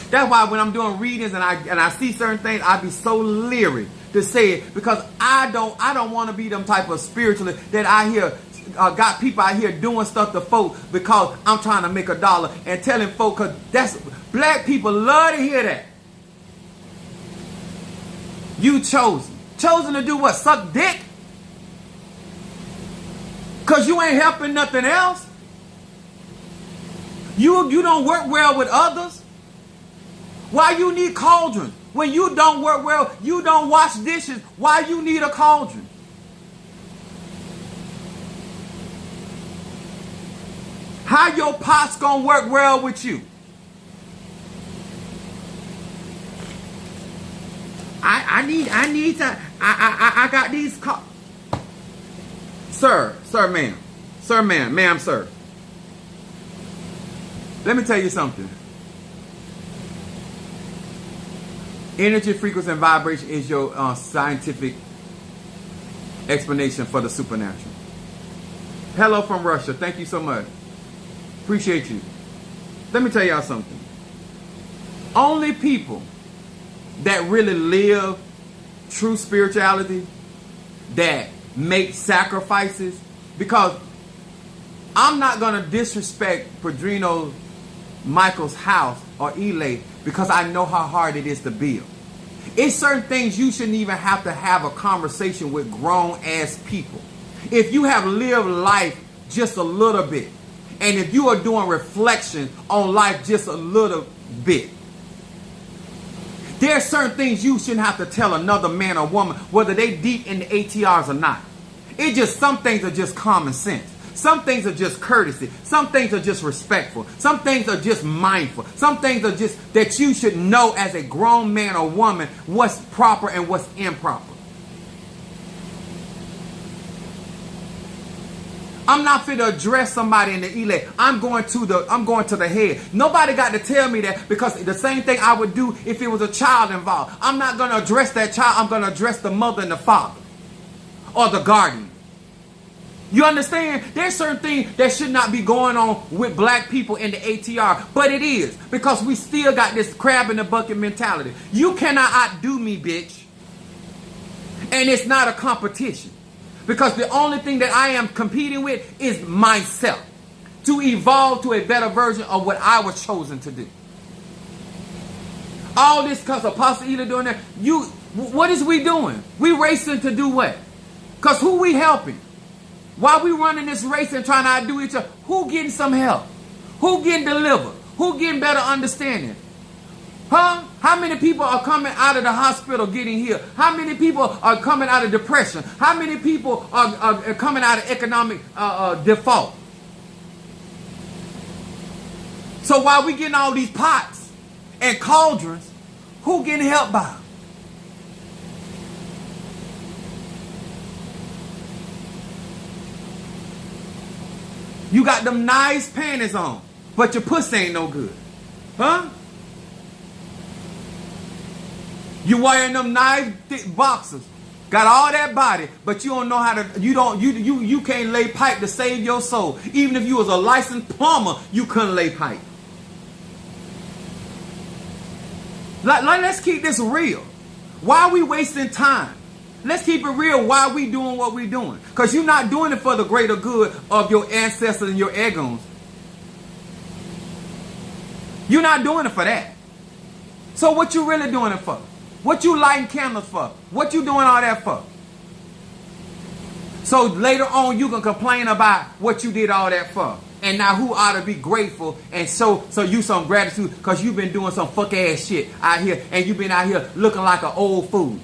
That's why when I'm doing readings and I see certain things, I be so leery to say it, because I don't want to be them type of spiritualist that I hear got people out here doing stuff to folk because I'm trying to make $1 and telling folk, because that's black people love to hear that. You chosen to do what? Suck dick? Because you ain't helping nothing else. You don't work well with others. Why you need cauldrons? When you don't work well, you don't wash dishes. Why you need a cauldron? How your pots gonna work well with you? I got these Sir, ma'am, sir. Let me tell you something. Energy, frequency, and vibration is your scientific explanation for the supernatural. Hello from Russia. Thank you so much. Appreciate you. Let me tell y'all something. Only people that really live true spirituality, that make sacrifices, because I'm not going to disrespect Padrino Michael's house or Elay because I know how hard it is to build. It's certain things you shouldn't even have to have a conversation with grown ass people. If you have lived life just a little bit, and if you are doing reflection on life just a little bit, there are certain things you shouldn't have to tell another man or woman, whether they deep in the ATRs or not. It just, some things are just common sense. Some things are just courtesy. Some things are just respectful. Some things are just mindful. Some things are just that you should know as a grown man or woman what's proper and what's improper. I'm not fit to address somebody in the elect. I'm going to the head. Nobody got to tell me that, because the same thing I would do if it was a child involved. I'm not going to address that child. I'm going to address the mother and the father or the guardian. You understand? There's certain things that should not be going on with black people in the ATR, but it is, because we still got this crab in the bucket mentality. You cannot outdo me, bitch. And it's not a competition. Because the only thing that I am competing with is myself, to evolve to a better version of what I was chosen to do. All this because Apostle Ela doing that. What is we doing? We racing to do what? Because who we helping? While we running this race and trying to outdo each other, who getting some help? Who getting delivered? Who getting better understanding? Huh? How many people are coming out of the hospital getting healed? How many people are coming out of depression? How many people are coming out of economic default? So while we getting all these pots and cauldrons, Who getting helped by? You got them nice panties on, but your pussy ain't no good. Huh? You wearing them nice thick boxers. Got all that body, but you don't know how to, you can't lay pipe to save your soul. Even if you was a licensed plumber, you couldn't lay pipe. Let's keep this real. Why are we wasting time? Let's keep it real. Why are we doing what we're doing? Because you're not doing it for the greater good of your ancestors and your egos. You're not doing it for that. So what you really doing it for? What you lighting candles for? What you doing all that for? So later on you can complain about what you did all that for. And now who ought to be grateful and so you some gratitude because you've been doing some fuck ass shit out here and you've been out here looking like an old fool.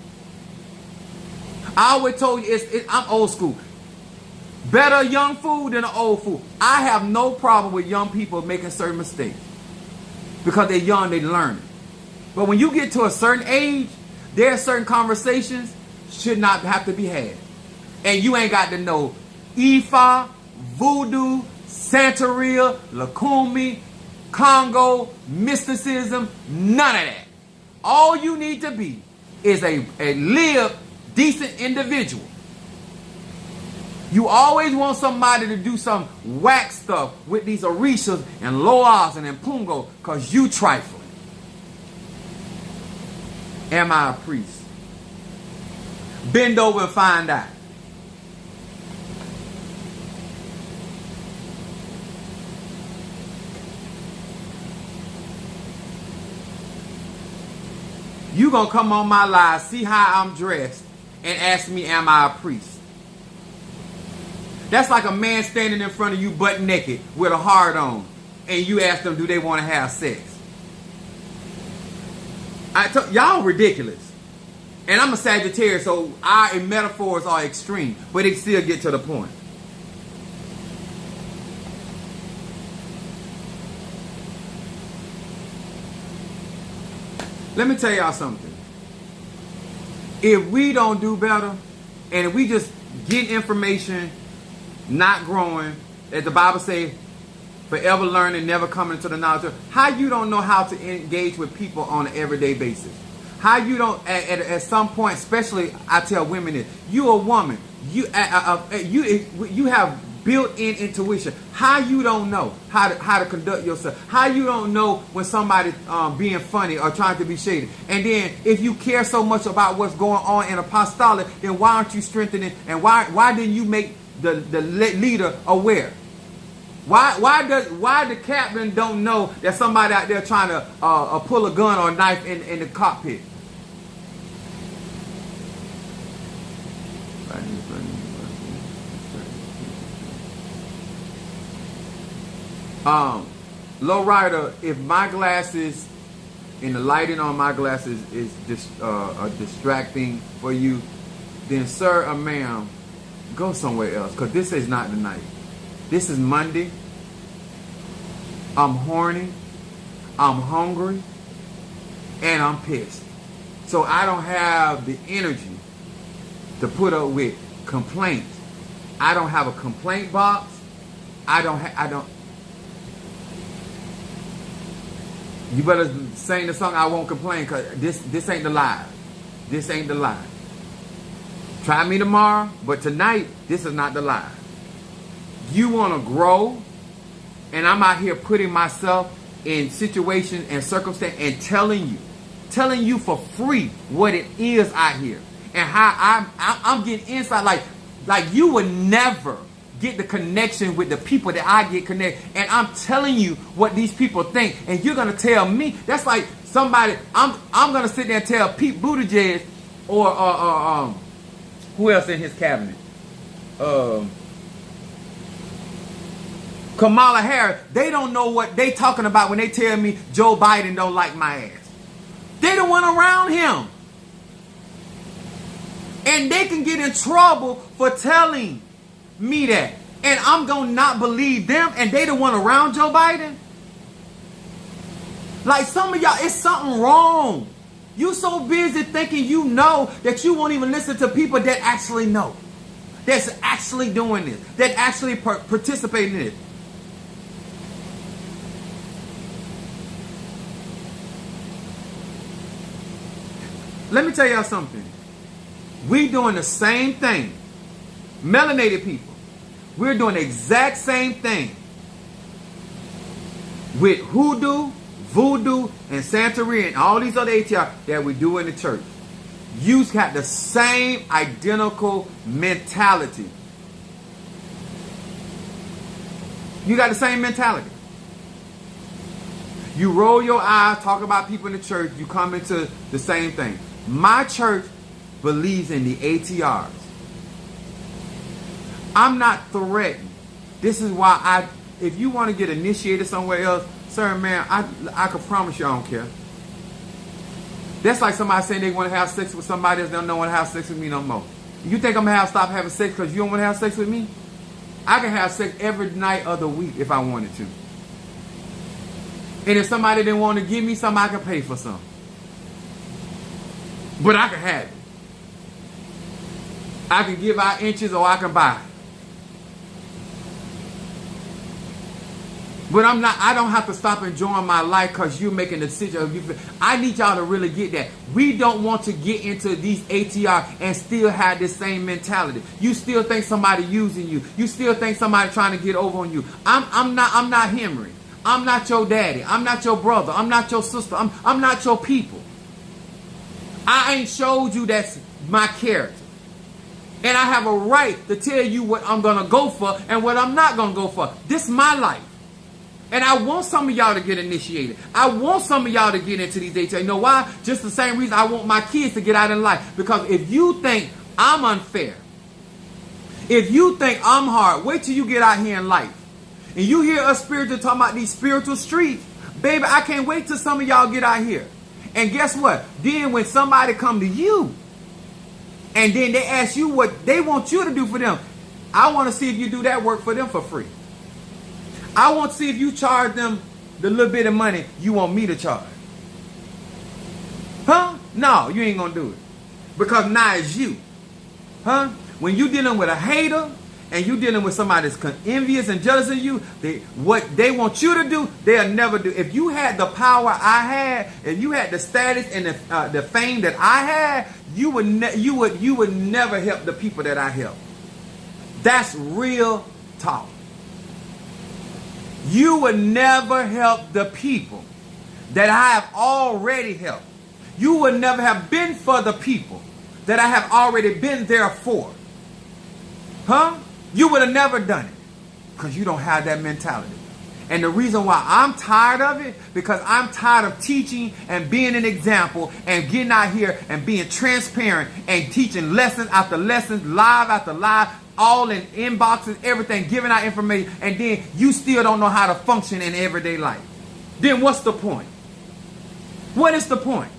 I always told you I'm old school. Better young fool than an old fool. I have no problem with young people making certain mistakes. Because they're young, they learn. But when you get to a certain age, there are certain conversations should not have to be had. And you ain't got to know Ifa, Voodoo, Santeria, Lakumi, Congo, mysticism, none of that. All you need to be is a live, decent individual. You always want somebody to do some whack stuff with these Orishas and Loas and Mpungo because you trifling. Am I a priest? Bend over and find out. You gonna come on my live, see how I'm dressed, and ask me, am I a priest? That's like a man standing in front of you butt naked with a heart on, and you ask them, do they want to have sex? Y'all ridiculous. And I'm a Sagittarius, so our metaphors are extreme, but they still get to the point. Let me tell y'all something. If we don't do better, and if we just get information, not growing, as the Bible says, forever learning, never coming to the knowledge of, how you don't know how to engage with people on an everyday basis? How you don't, at some point, especially I tell women this, you a woman, you have built-in intuition. How you don't know how to conduct yourself? How you don't know when somebody's being funny or trying to be shady? And then if you care so much about what's going on in apostolic, then why aren't you strengthening? And why didn't you make the leader aware? Why the captain don't know that somebody out there trying to pull a gun or a knife in the cockpit? Low rider, if my glasses and the lighting on my glasses is distracting for you, then sir or ma'am, go somewhere else, because this is not the night. This is Monday. I'm horny, I'm hungry, and I'm pissed. So I don't have the energy to put up with complaints. I don't have a complaint box. I don't. You better sing the song I Won't Complain, because this ain't the live. This ain't the live. Try me tomorrow, but tonight, this is not the live. You want to grow, and I'm out here putting myself in situations and circumstances and telling you for free what it is out here. And how I'm getting insight, like you would never get the connection with the people that I get connected. And I'm telling you what these people think. And you're going to tell me. That's like somebody, I'm going to sit there and tell Pete Buttigieg or who else in his cabinet? Kamala Harris. They don't know what they talking about when they tell me Joe Biden don't like my ass. They the one around him. And they can get in trouble for telling me that. And I'm going to not believe them, and they the one around Joe Biden? Like some of y'all, it's something wrong. You so busy thinking you know that you won't even listen to people that actually know. That's actually doing this. That actually participating in it. Let me tell y'all something. We doing the same thing. Melanated people. We're doing the exact same thing with hoodoo, voodoo, and Santeria and all these other ATR that we do in the church. You've got the same identical mentality. You got the same mentality. You roll your eyes, talk about people in the church, you come into the same thing. My church believes in the ATRs. I'm not threatened. This is why if you want to get initiated somewhere else, sir, man, I can promise you I don't care. That's like somebody saying they want to have sex with somebody else, they don't want to have sex with me no more. You think I'm going to stop having sex because you don't want to have sex with me? I can have sex every night of the week if I wanted to. And if somebody didn't want to give me something, I can pay for some. But I can have it. I can give out inches or I can buy. But I don't have to stop enjoying my life because you're making a decision. I need y'all to really get that. We don't want to get into these ATR and still have this same mentality. You still think somebody using you. You still think somebody trying to get over on you. I'm not Henry. I'm not your daddy. I'm not your brother. I'm not your sister. I'm not your people. I ain't showed you that's my character. And I have a right to tell you what I'm going to go for and what I'm not going to go for. This is my life. And I want some of y'all to get initiated. I want some of y'all to get into these ATRs. You know why? Just the same reason I want my kids to get out in life. Because if you think I'm unfair, if you think I'm hard, wait till you get out here in life. And you hear us spiritual talking about these spiritual streets. Baby, I can't wait till some of y'all get out here. And guess what? Then when somebody come to you, and then they ask you what they want you to do for them, I want to see if you do that work for them for free. I want to see if you charge them the little bit of money you want me to charge. Huh? No, you ain't going to do it. Because now it's you. Huh? When you dealing with a hater and you dealing with somebody that's envious and jealous of you, what they want you to do, they'll never do. If you had the power I had, if you had the status and the fame that I had, you would never help the people that I help. That's real talk. You would never help the people that I have already helped. You would never have been for the people that I have already been there for. Huh? You would have never done it because you don't have that mentality. And the reason why I'm tired of it, because I'm tired of teaching and being an example and getting out here and being transparent and teaching lessons after lessons, live after live, all in inboxes, everything, giving out information, and then you still don't know how to function in everyday life. Then what's the point? What is the point?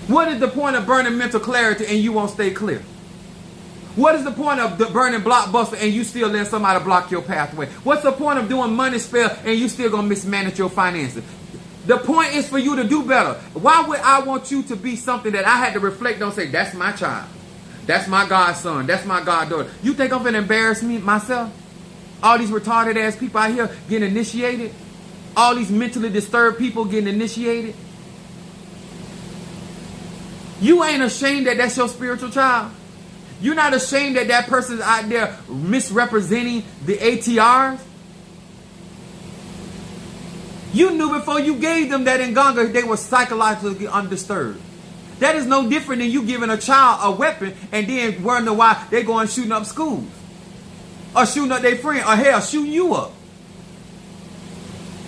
What is the point of burning mental clarity and you won't stay clear? What is the point of burning blockbuster and you still letting somebody block your pathway? What's the point of doing money spell and you still gonna mismanage your finances? The point is for you to do better. Why would I want you to be something that I had to reflect on, say, that's my child. That's my godson. That's my goddaughter. You think I'm gonna embarrass myself? All these retarded ass people out here getting initiated? All these mentally disturbed people getting initiated? You ain't ashamed that that's your spiritual child? You're not ashamed that that person's out there misrepresenting the ATRs? You knew before you gave them that Nganga they were psychologically undisturbed. That is no different than you giving a child a weapon and then wondering why they going shooting up schools. Or shooting up their friend. Or hell, shooting you up.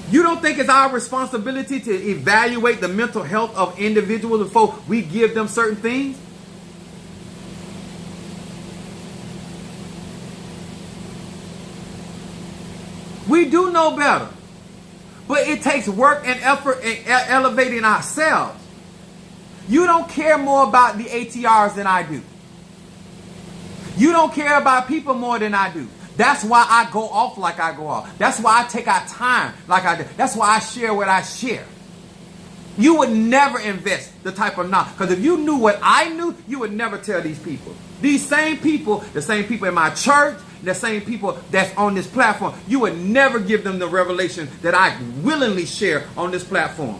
You don't think it's our responsibility to evaluate the mental health of individuals before we give them certain things? We do know better. But it takes work and effort in elevating ourselves. You don't care more about the ATRs than I do. You don't care about people more than I do. That's why I go off like I go off. That's why I take our time like I do. That's why I share what I share. You would never invest the type of knowledge. Because if you knew what I knew, you would never tell these people. These same people, the same people in my church, the same people that's on this platform, you would never give them the revelation that I willingly share on this platform.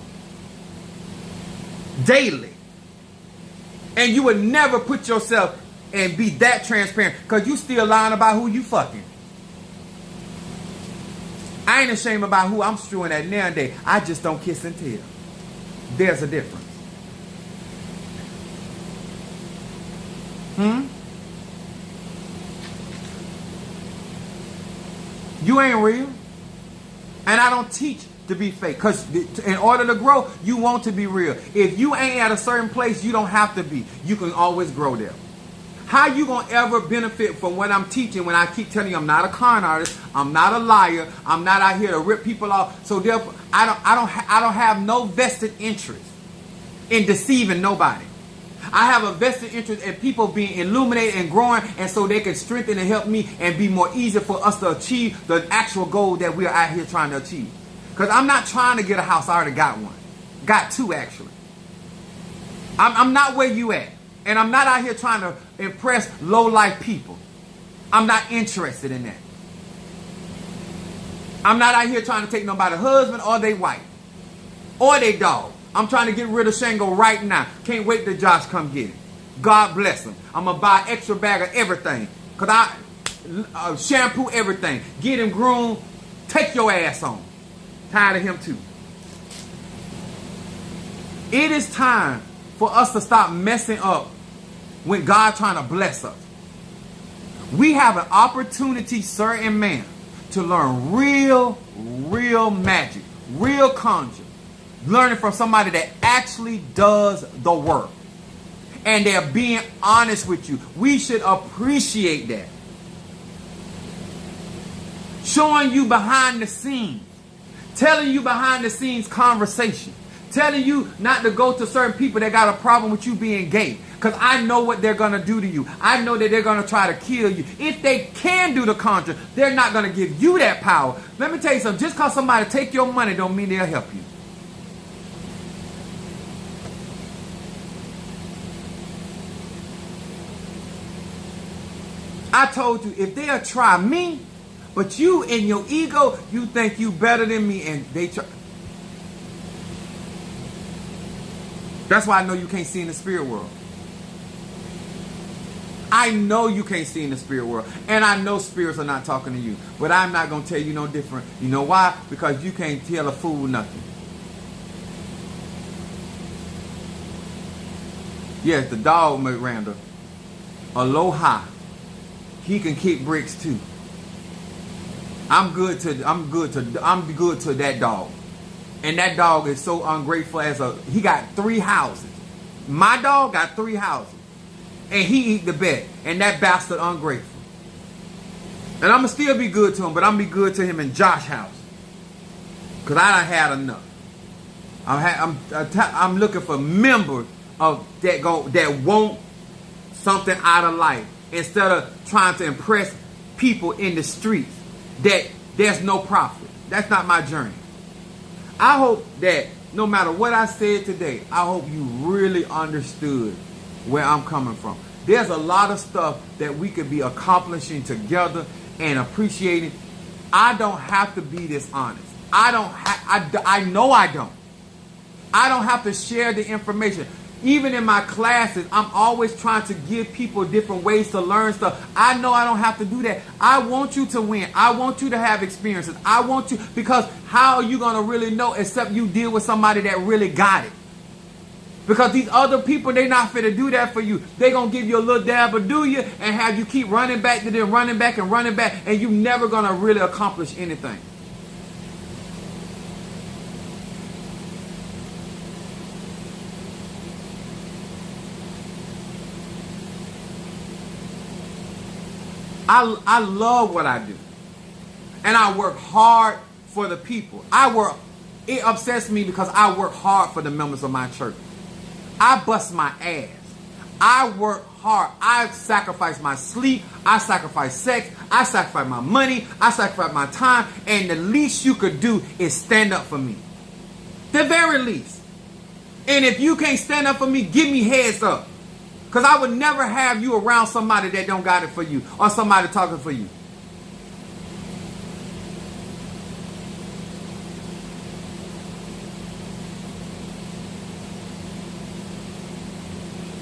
Daily. And you would never put yourself and be that transparent because you still lying about who you fucking. I ain't ashamed about who I'm screwing at nowadays. I just don't kiss and tell. There's a difference. You ain't real. And I don't teach to be fake. Because in order to grow, you want to be real. If you ain't at a certain place, you don't have to be. You can always grow there. How you gonna ever benefit from what I'm teaching when I keep telling you I'm not a con artist, I'm not a liar, I'm not out here to rip people off. So therefore, I don't have no vested interest in deceiving nobody. I have a vested interest in people being illuminated and growing, and so they can strengthen and help me and be more easy for us to achieve the actual goal that we are out here trying to achieve. Because I'm not trying to get a house, I already got one. Got two actually. I'm not where you at. And I'm not out here trying to impress low-life people. I'm not interested in that. I'm not out here trying to take nobody's husband or their wife. Or their dog. I'm trying to get rid of Shango right now. Can't wait till Josh come get it. God bless him. I'm going to buy an extra bag of everything. Because I shampoo everything. Get him groomed. Take your ass on. Tired of him too. It is time for us to stop messing up when God trying to bless us. We have an opportunity, sir and ma'am, to learn real magic, real conjure. Learning from somebody that actually does the work. And they're being honest with you. We should appreciate that. Showing you behind the scenes. Telling you behind the scenes conversation. Telling you not to go to certain people that got a problem with you being gay. Because I know what they're going to do to you. I know that they're going to try to kill you. If they can do the conjure, they're not going to give you that power. Let me tell you something. Just because somebody take your money don't mean they'll help you. I told you, if they'll try me, but you in your ego, you think you better than me, and they try. That's why I know you can't see in the spirit world. I know you can't see in the spirit world. And I know spirits are not talking to you. But I'm not going to tell you no different. You know why? Because you can't tell a fool nothing. Yes, the dog, Miranda. Aloha. He can kick bricks too. I'm good to that dog. And that dog is so ungrateful he got 3 houses. My dog got 3 houses. And he eat the bed. And that bastard ungrateful. And I'm going to still be good to him, but I'm going to be good to him in Josh's house. Because I done had enough. I'm looking for members of that want something out of life. Instead of trying to impress people in the streets that there's no profit. That's not my journey. I hope that no matter what I said today, I hope you really understood where I'm coming from. There's a lot of stuff that we could be accomplishing together and appreciating. I don't have to be this honest. I know I don't. I don't have to share the information. Even in my classes, I'm always trying to give people different ways to learn stuff. I know I don't have to do that. I want you to win. I want you to have experiences. I want you, because how are you going to really know except you deal with somebody that really got it? Because these other people, they not fit to do that for you. They going to give you a little dab or do you and have you keep running back to them, running back, and you never going to really accomplish anything. I love what I do. And I work hard for the people. It upsets me because I work hard for the members of my church. I bust my ass. I work hard. I sacrifice my sleep. I sacrifice sex. I sacrifice my money. I sacrifice my time. And the least you could do is stand up for me. The very least. And if you can't stand up for me, give me heads up. Because I would never have you around somebody that don't got it for you or somebody talking for you.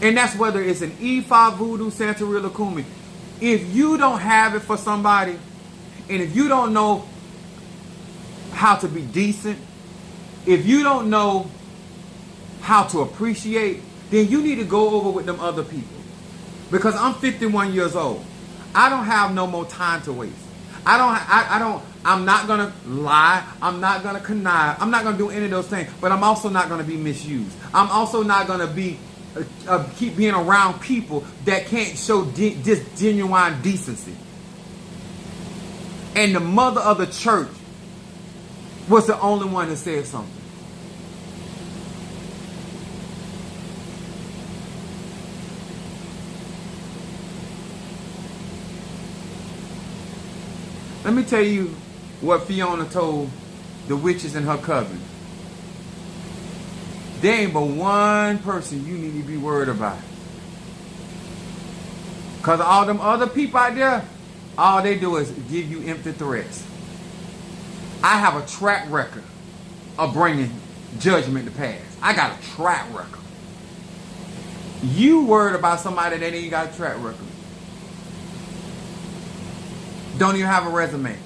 And that's whether it's an Ifa, Voodoo, Santeria, Kumi. If you don't have it for somebody, and if you don't know how to be decent, if you don't know how to appreciate, then you need to go over with them other people. Because I'm 51 years old. I don't have no more time to waste. I'm not going to lie. I'm not going to connive. I'm not going to do any of those things. But I'm also not going to be misused. I'm also not going to be keep being around people that can't show just genuine decency. And the mother of the church was the only one that said something. Let me tell you what Fiona told the witches in her coven. There ain't but one person you need to be worried about. Because all them other people out there, all they do is give you empty threats. I have a track record of bringing judgment to pass. I got a track record. You worried about somebody that ain't got a track record. Don't even have a resume.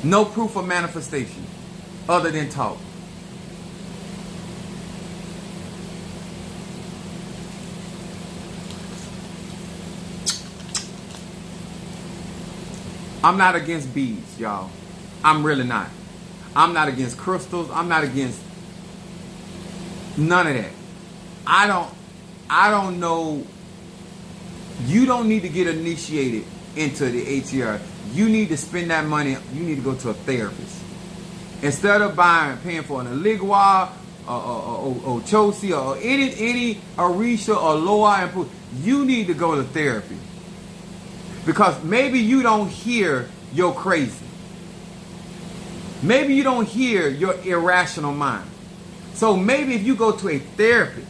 No proof of manifestation other than talk. I'm not against beads, y'all. I'm really not. I'm not against crystals. I'm not against none of that. I don't know. You don't need to get initiated into the ATR. You need to spend that money. You need to go to a therapist. Instead of paying for an Aligua or Chosi or any Orisha or Loa, you need to go to therapy. Because maybe you don't hear your crazy. Maybe you don't hear your irrational mind. So maybe if you go to a therapist,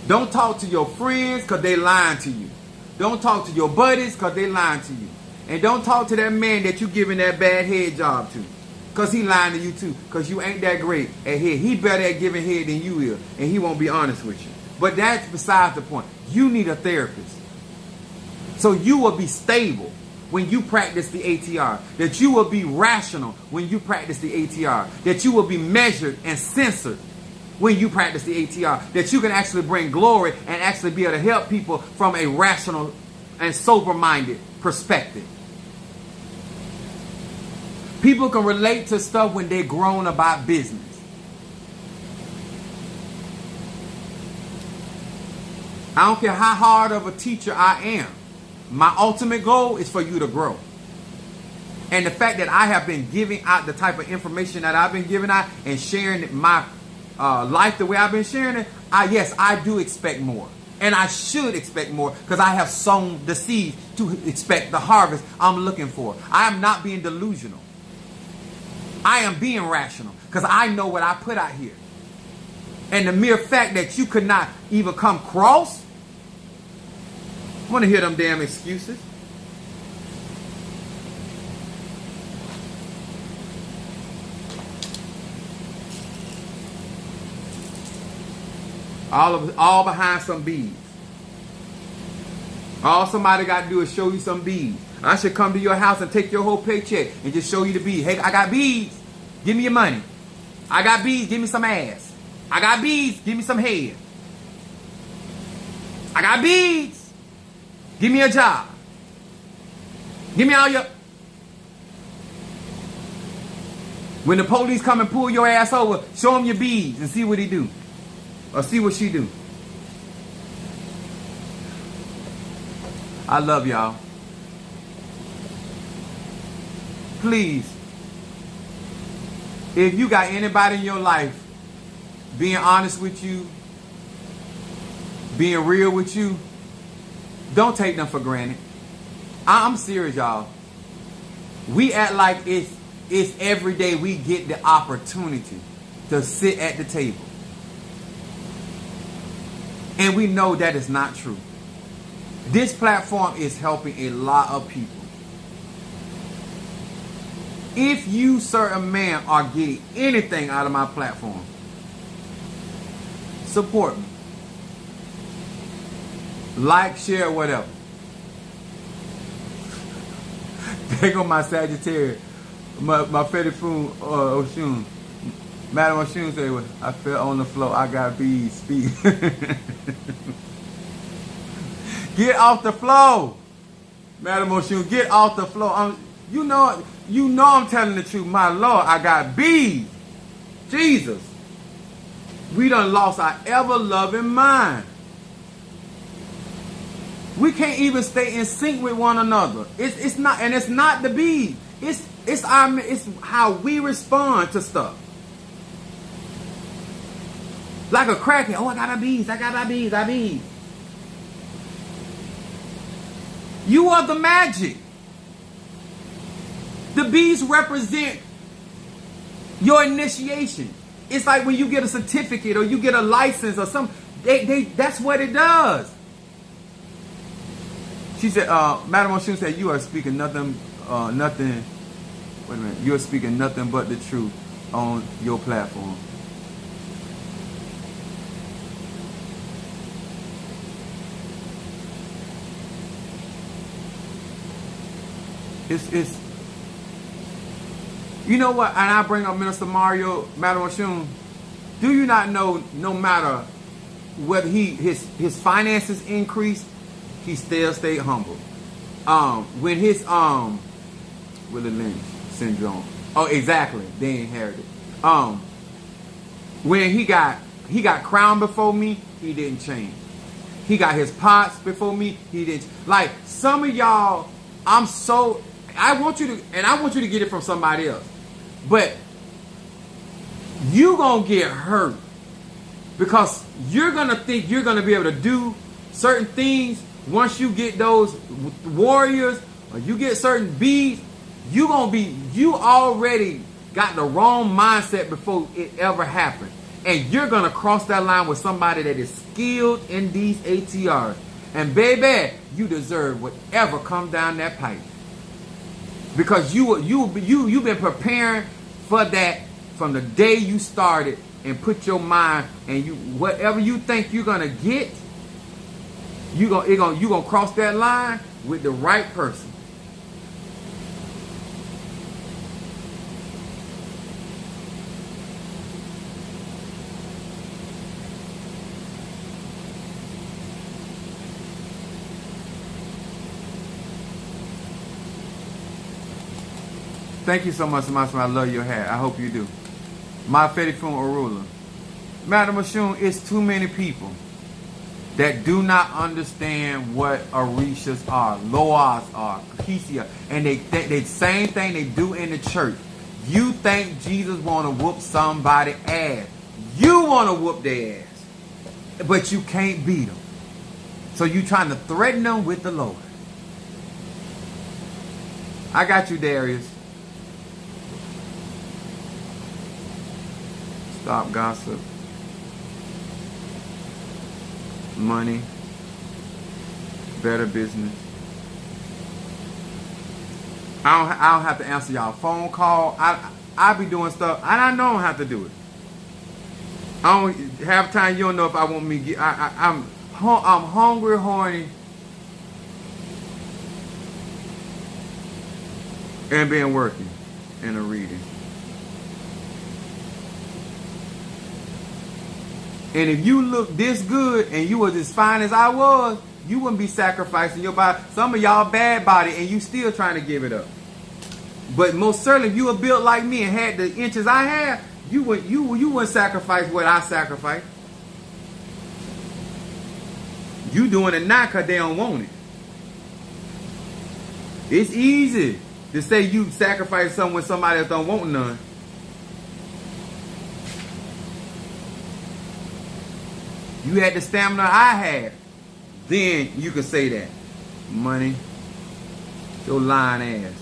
don't talk to your friends because they lying to you. Don't talk to your buddies because they lying to you. And don't talk to that man that you giving that bad head job to. Because he lying to you too. Because you ain't that great at head. He better at giving head than you will. And he won't be honest with you. But that's besides the point. You need a therapist. So you will be stable when you practice the ATR. That you will be rational when you practice the ATR. That you will be measured and censored when you practice the ATR. That you can actually bring glory and actually be able to help people from a rational and sober-minded perspective. People can relate to stuff when they're grown about business. I don't care how hard of a teacher I am. My ultimate goal is for you to grow. And the fact that I have been giving out the type of information that I've been giving out and sharing my life the way I've been sharing it, yes, I do expect more. And I should expect more because I have sown the seed to expect the harvest I'm looking for. I am not being delusional. I am being rational because I know what I put out here. And the mere fact that you could not even come close, I want to hear them damn excuses. All behind some beads. All somebody got to do is show you some beads. I should come to your house and take your whole paycheck and just show you the beads. Hey, I got beads. Give me your money. I got beads. Give me some ass. I got beads. Give me some head. I got beads. Give me a job. Give me all your... When the police come and pull your ass over, show them your beads and see what he do. Or see what she do. I love y'all. Please, if you got anybody in your life being honest with you, being real with you, don't take them for granted. I'm serious, y'all. We act like it's every day we get the opportunity to sit at the table. And we know that is not true. This platform is helping a lot of people. If you, certain man, are getting anything out of my platform, support me. Like, share, whatever. There go my Sagittarius. My Fetty Foon Oshun. Madam Oshun say, well, I fell on the floor. I got bees. Speed. Get off the floor. Madam Oshun, get off the floor. You know I'm telling the truth. My Lord, I got bees. Jesus. We done lost our ever-loving mind. We can't even stay in sync with one another. It's not the bees. It's how we respond to stuff. Like a crackhead. Oh, I got my bees. You are the magic. The bees represent your initiation. It's like when you get a certificate or you get a license or something. That's what it does. She said, Madam Oshun said, you are speaking nothing. Wait a minute. You are speaking nothing but the truth on your platform. It's you know what? And I bring up Minister Mario, Madam Oshun. Do you not know? No matter whether his finances increased, he still stayed humble. When his Willie Lynch syndrome. Oh, exactly. They inherited. When he got crowned before me, he didn't change. He got his pots before me, he didn't. Like some of y'all, I want you to get it from somebody else. But you gonna get hurt because you're gonna think you're gonna be able to do certain things. Once you get those warriors or you get certain beads, you already got the wrong mindset before it ever happened. And you're going to cross that line with somebody that is skilled in these ATRs. And baby, you deserve whatever comes down that pipe. Because you've been preparing for that from the day you started and put your mind and whatever you think you're going to get, you're gonna cross that line with the right person. Thank you so much, I love your hat. I hope you do. My Fetty Foon Orula. Madam Oshun, it's too many people that do not understand what Orishas are, Loas are, Kisia, and they same thing they do in the church. You think Jesus want to whoop somebody's ass. You want to whoop their ass. But you can't beat them. So you trying to threaten them with the Lord. I got you, Darius. Stop gossip. Money. Better business. I don't have to answer y'all phone call. I be doing stuff and I know I don't have to do it. I don't half time. You don't know if I want me to get. I'm hungry, horny, and been working and a reading. And if you look this good and you was as fine as I was, you wouldn't be sacrificing your body. Some of y'all bad body and you still trying to give it up. But most certainly, if you were built like me and had the inches I have, you wouldn't sacrifice what I sacrificed. You doing it now because they don't want it. It's easy to say you sacrifice something when somebody else don't want none. You had the stamina I had, then you could say that. Money, your lying ass.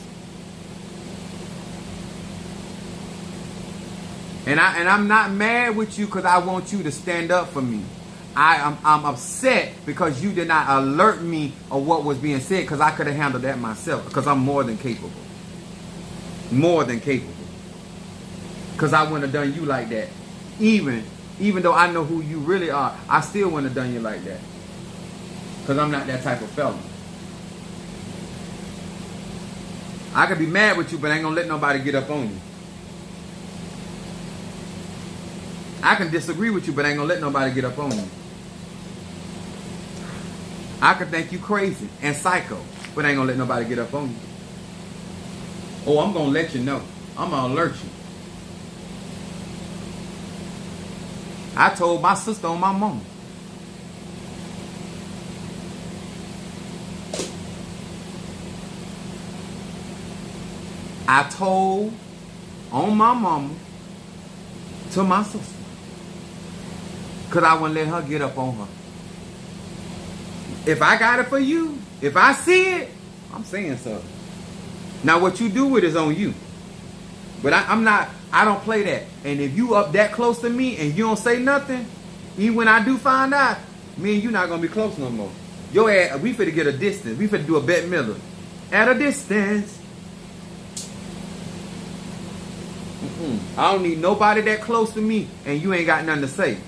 And I'm not mad with you because I want you to stand up for me. I'm upset because you did not alert me of what was being said, because I could have handled that myself, because I'm more than capable. More than capable. Because I wouldn't have done you like that. Even though I know who you really are, I still wouldn't have done you like that. Because I'm not that type of fella. I could be mad with you, but I ain't going to let nobody get up on you. I can disagree with you, but I ain't going to let nobody get up on you. I could think you crazy and psycho, but I ain't going to let nobody get up on you. Oh, I'm going to let you know. I'm going to alert you. I told my sister on my mama. I told on my mama to my sister. Because I wouldn't let her get up on her. If I got it for you, if I see it, I'm saying something. Now what you do with it is on you. But I don't play that. And if you up that close to me and you don't say nothing, even when I do find out, me and you not going to be close no more. Your ass, we finna get a distance. We finna do a Bette Miller. At a distance. I don't need nobody that close to me and you ain't got nothing to say.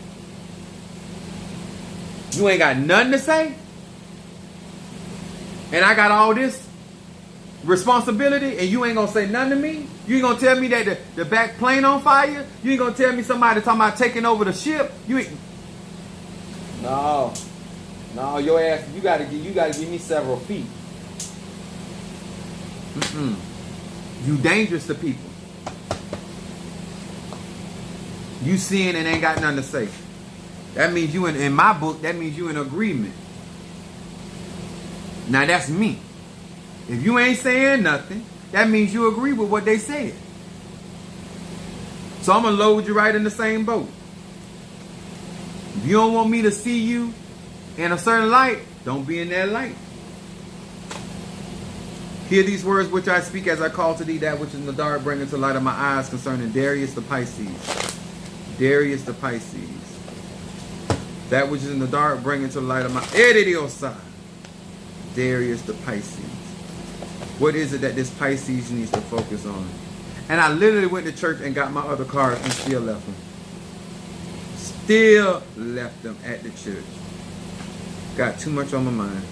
You ain't got nothing to say? And I got all this responsibility and you ain't gonna say nothing to me? You ain't gonna tell me that the back plane on fire? You ain't gonna tell me somebody talking about taking over the ship? You ain't... No, your ass, you gotta give me several feet. You dangerous to people. You seeing and ain't got nothing to say. That means you in my book, that means you in agreement. Now that's me. If you ain't saying nothing, that means you agree with what they said. So I'm going to load you right in the same boat. If you don't want me to see you in a certain light, don't be in that light. Hear these words which I speak as I call to thee that which is in the dark, bring into light of my eyes, concerning Darius the Pisces. Darius the Pisces. That which is in the dark, bring into the light of my side. Darius the Pisces. What is it that this Pisces needs to focus on? And I literally went to church and got my other cards and still left them. Still left them at the church. Got too much on my mind.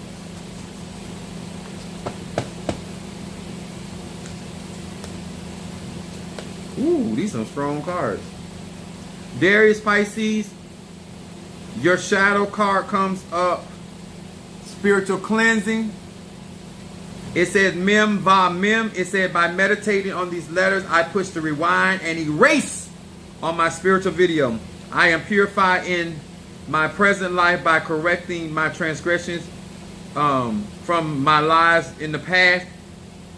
Ooh, these some strong cards. Darius Pisces, your shadow card comes up. Spiritual cleansing. It says mem va mem. It said by meditating on these letters, I push the rewind and erase on my spiritual video. I am purified in my present life by correcting my transgressions from my lives in the past.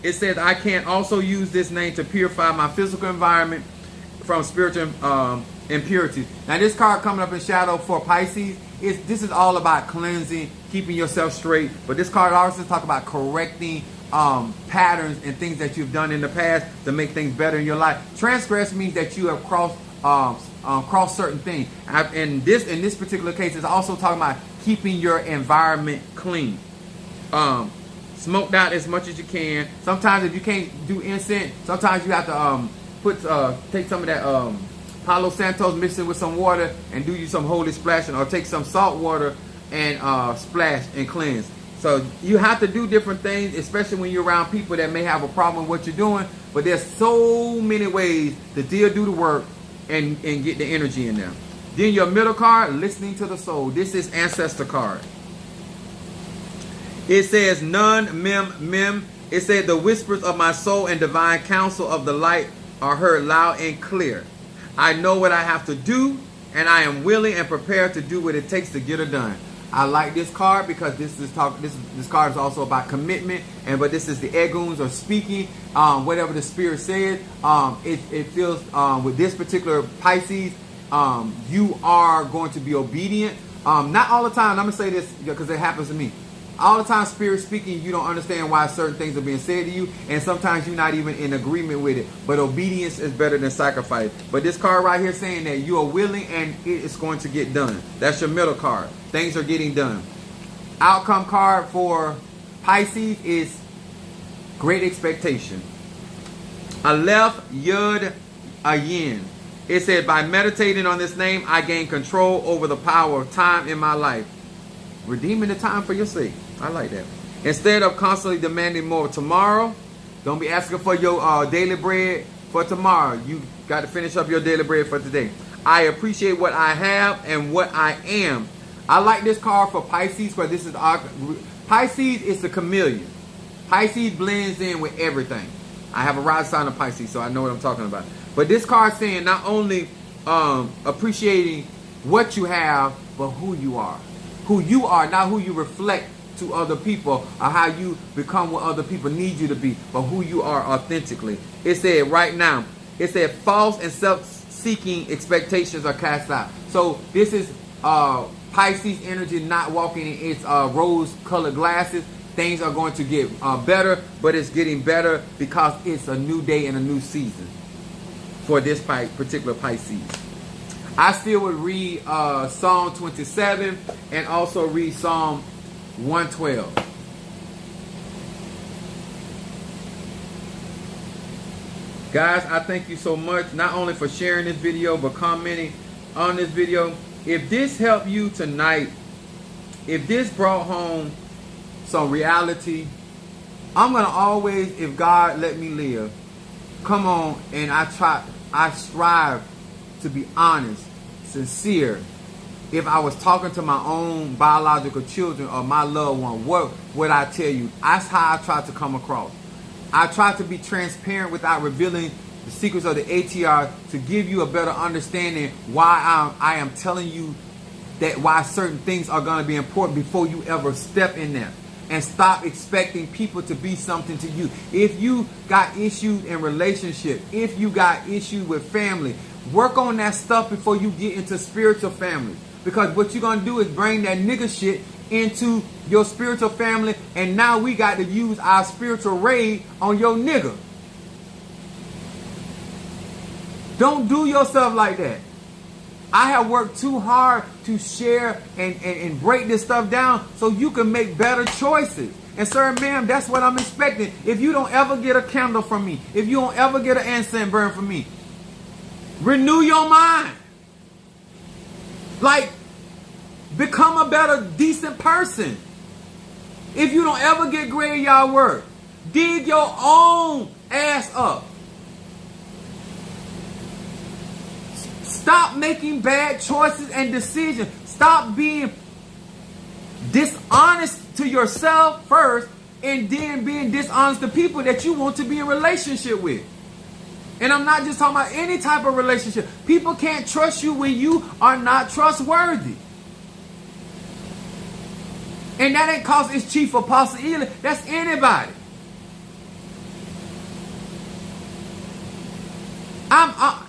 It says I can also use this name to purify my physical environment from spiritual impurities. Now this card coming up in shadow for Pisces, this is all about cleansing, keeping yourself straight. But this card also talks about correcting patterns and things that you've done in the past to make things better in your life. Transgress means that you have crossed certain things. In this particular case, it's also talking about keeping your environment clean. Smoked out as much as you can. Sometimes if you can't do incense, sometimes you have to take some of that Palo Santos, mix it with some water and do you some holy splashing, or take some salt water and splash and cleanse. So you have to do different things, especially when you're around people that may have a problem with what you're doing. But there's so many ways to do the work and get the energy in there. Then your middle card, listening to the soul. This is ancestor card. It says none mem. It said the whispers of my soul and divine counsel of the light are heard loud and clear. I know what I have to do, and I am willing and prepared to do what it takes to get it done. I like this card because this card is also about commitment, but this is the eguns or speaking whatever the spirit said. It feels with this particular Pisces, you are going to be obedient. Not all the time. I'm gonna say this because it happens to me. all the time spirit speaking, you don't understand why certain things are being said to you, and sometimes you're not even in agreement with it. But obedience is better than sacrifice. But this card right here saying that you are willing and it is going to get done. That's your middle card. Things are getting done. Outcome card for Pisces is great expectation. Aleph Yud Ayin. It said, by meditating on this name, I gain control over the power of time in my life. Redeeming the time for your sake. I like that. Instead of constantly demanding more tomorrow, don't be asking for your daily bread for tomorrow. You got to finish up your daily bread for today. I appreciate what I have and what I am. I like this card for Pisces because this is Pisces is the chameleon. Pisces blends in with everything. I have a rising sign of Pisces, so I know what I'm talking about. But this card saying not only appreciating what you have, but who you are. Who you are, not who you reflect to other people or how you become what other people need you to be, but who you are authentically. It said right now, it said false and self-seeking expectations are cast out. So this is Pisces energy not walking in its rose-colored glasses. Things are going to get better, but it's getting better because it's a new day and a new season for this particular Pisces. I still would read Psalm 27 and also read Psalm 112. Guys, I thank you so much, not only for sharing this video, but commenting on this video. If this helped you tonight, if this brought home some reality, I'm going to always, if God let me live, come on, and I strive to be honest, sincere. If I was talking to my own biological children or my loved one, what would I tell you? That's how I try to come across. I try to be transparent without revealing the secrets of the ATR to give you a better understanding why I am telling you that why certain things are going to be important before you ever step in there. And stop expecting people to be something to you. If you got issues in relationship, if you got issues with family, work on that stuff before you get into spiritual family. Because what you're going to do is bring that nigga shit into your spiritual family. And now we got to use our spiritual raid on your nigga. Don't do yourself like that. I have worked too hard to share and break this stuff down so you can make better choices. And sir, ma'am, that's what I'm expecting. If you don't ever get a candle from me, if you don't ever get an incense burn from me, renew your mind. Like, become a better, decent person. If you don't ever get graveyard work, dig your own ass up. Stop making bad choices and decisions. Stop being dishonest to yourself first and then being dishonest to people that you want to be in relationship with. And I'm not just talking about any type of relationship. People can't trust you when you are not trustworthy. And that ain't cause it's Chief Apostle Ely. That's anybody.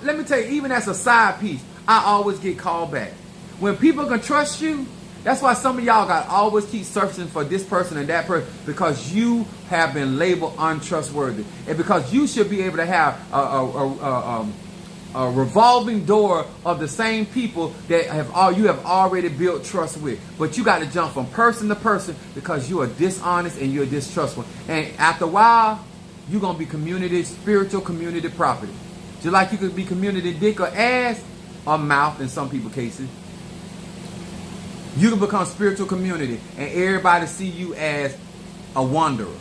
Let me tell you, even as a side piece, I always get called back. When people can trust you, that's why some of y'all got to always keep searching for this person and that person, because you have been labeled untrustworthy. And because you should be able to have a revolving door of the same people that you have already built trust with. But you got to jump from person to person because you are dishonest and you're distrustful. And after a while, you're going to be spiritual community property. Just like you could be community dick or ass or mouth in some people's cases. You can become spiritual community and everybody see you as a wanderer.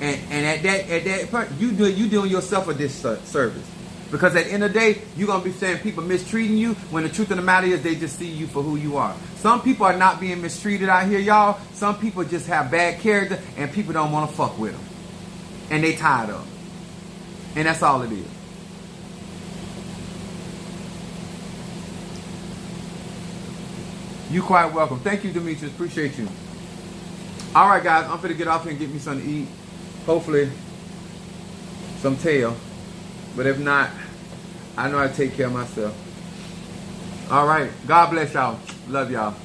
And at that point, you doing yourself a disservice. Because at the end of the day, you're going to be saying people mistreating you when the truth of the matter is they just see you for who you are. Some people are not being mistreated out here, y'all. Some people just have bad character and people don't want to fuck with them. And they tired of them. And that's all it is. You quite welcome. Thank you, Demetrius. Appreciate you. All right, guys. I'm finna get off here and get me something to eat. Hopefully, some tail. But if not, I know how to take care of myself. All right. God bless y'all. Love y'all.